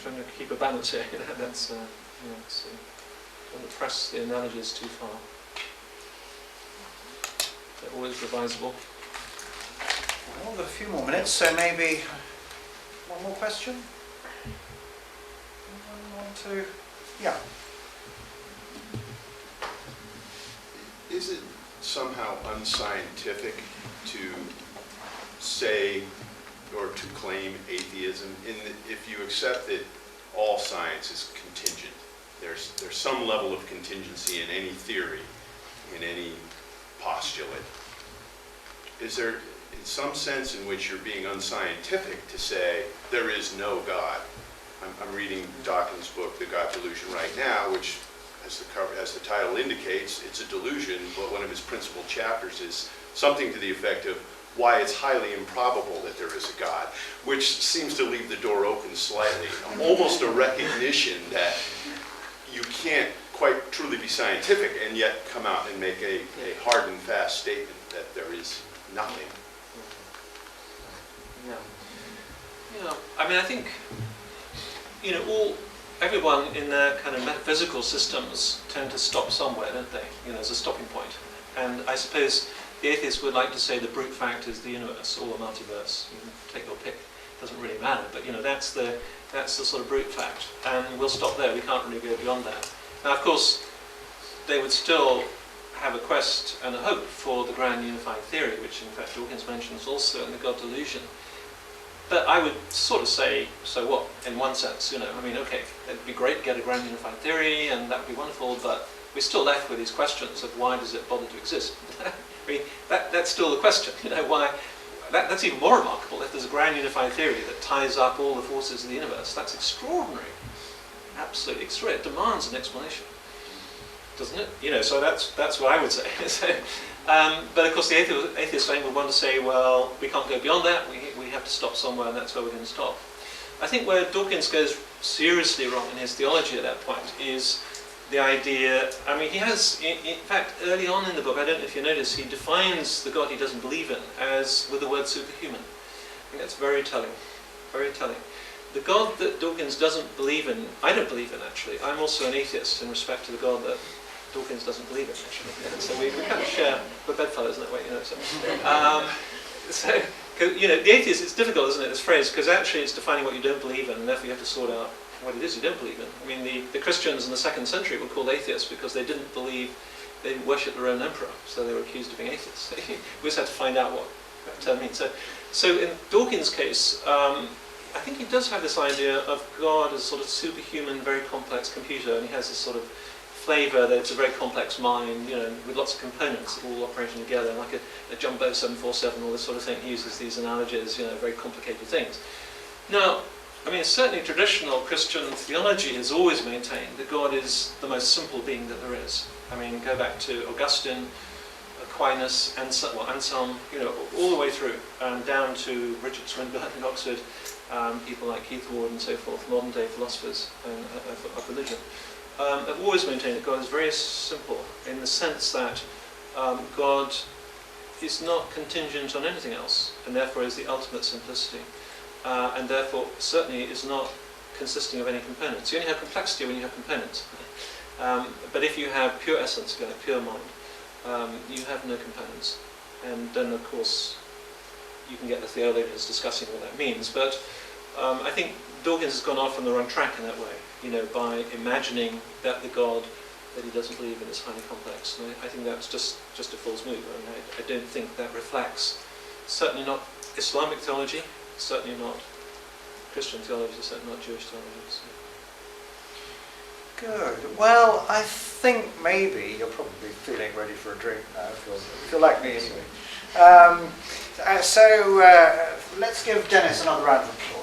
trying to keep a balance here. That's, don't press the analogies too far. They're always revisable. Well, we've got a few more minutes, so maybe one more question? One, two, yeah. Is it somehow unscientific to say or to claim atheism if you accept that all science is contingent? There's some level of contingency in any theory, in any postulate. Is there in some sense in which you're being unscientific to say there is no God? I'm reading Dawkins' book, The God Delusion, right now, which, as the title indicates, it's a delusion, but one of his principal chapters is something to the effect of why it's highly improbable that there is a God, which seems to leave the door open slightly, almost a recognition that you can't quite truly be scientific and yet come out and make a hard and fast statement that there is nothing. Yeah. I mean, I think, everyone in their kind of metaphysical systems tend to stop somewhere, don't they? As a stopping point. And I suppose the atheist would like to say the brute fact is the universe or the multiverse. You can take your pick. It doesn't really matter. But that's the sort of brute fact. And we'll stop there. We can't really go beyond that. Now, of course, they would still have a quest and a hope for the grand unifying theory, which in fact Dawkins mentions also in the God Delusion. But I would sort of say, so what, in one sense, I mean, okay, it'd be great to get a grand unifying theory, and that would be wonderful, but we're still left with these questions of why does it bother to exist? I mean, that's still the question, why, that's even more remarkable. If there's a grand unifying theory that ties up all the forces of the universe, that's extraordinary, absolutely extraordinary. It demands an explanation, doesn't it? So that's what I would say. But of course the atheist would want to say, well, we can't go beyond that, we have to stop somewhere, and that's where we're going to stop. I think where Dawkins goes seriously wrong in his theology at that point is the idea, I mean, he has, in fact, early on in the book, I don't know if you notice, he defines the God he doesn't believe in as with the word superhuman. I think that's very telling, very telling. The God that Dawkins doesn't believe in, I don't believe in actually. I'm also an atheist in respect to the God that Dawkins doesn't believe in actually. Yeah, so we kind of share, we're bedfellows in that way, So, the atheist, it's difficult, isn't it, this phrase, because actually it's defining what you don't believe in, and therefore you have to sort out what it is you don't believe in. I mean, the Christians in the 2nd century were called atheists because they didn't believe, they didn't worship the Roman emperor, so they were accused of being atheists. We just had to find out what that term means. So in Dawkins' case, I think he does have this idea of God as a sort of superhuman, very complex computer, and he has this sort of flavour that it's a very complex mind, with lots of components all operating together, like a jumbo 747, all this sort of thing. He uses these analogies, very complicated things. Now, I mean, certainly traditional Christian theology has always maintained that God is the most simple being that there is. I mean, go back to Augustine, Aquinas, Anselm, all the way through, down to Richard Swinburne in Oxford, people like Keith Ward and so forth, modern day philosophers of religion. Have always maintained that God is very simple in the sense that God is not contingent on anything else, and therefore is the ultimate simplicity, and therefore certainly is not consisting of any components. You only have complexity when you have components, but if you have pure essence, pure mind, you have no components, and then of course you can get the theologians discussing what that means. But I think Dawkins has gone off on the wrong track in that way, by imagining that the God that he doesn't believe in is highly complex. And I think that's just a false move. I mean, I don't think that reflects, certainly not Islamic theology, certainly not Christian theology, certainly not Jewish theology. So. Good. Well, I think maybe you're probably feeling ready for a drink now, if you're like me anyway. So let's give Denis another round of applause.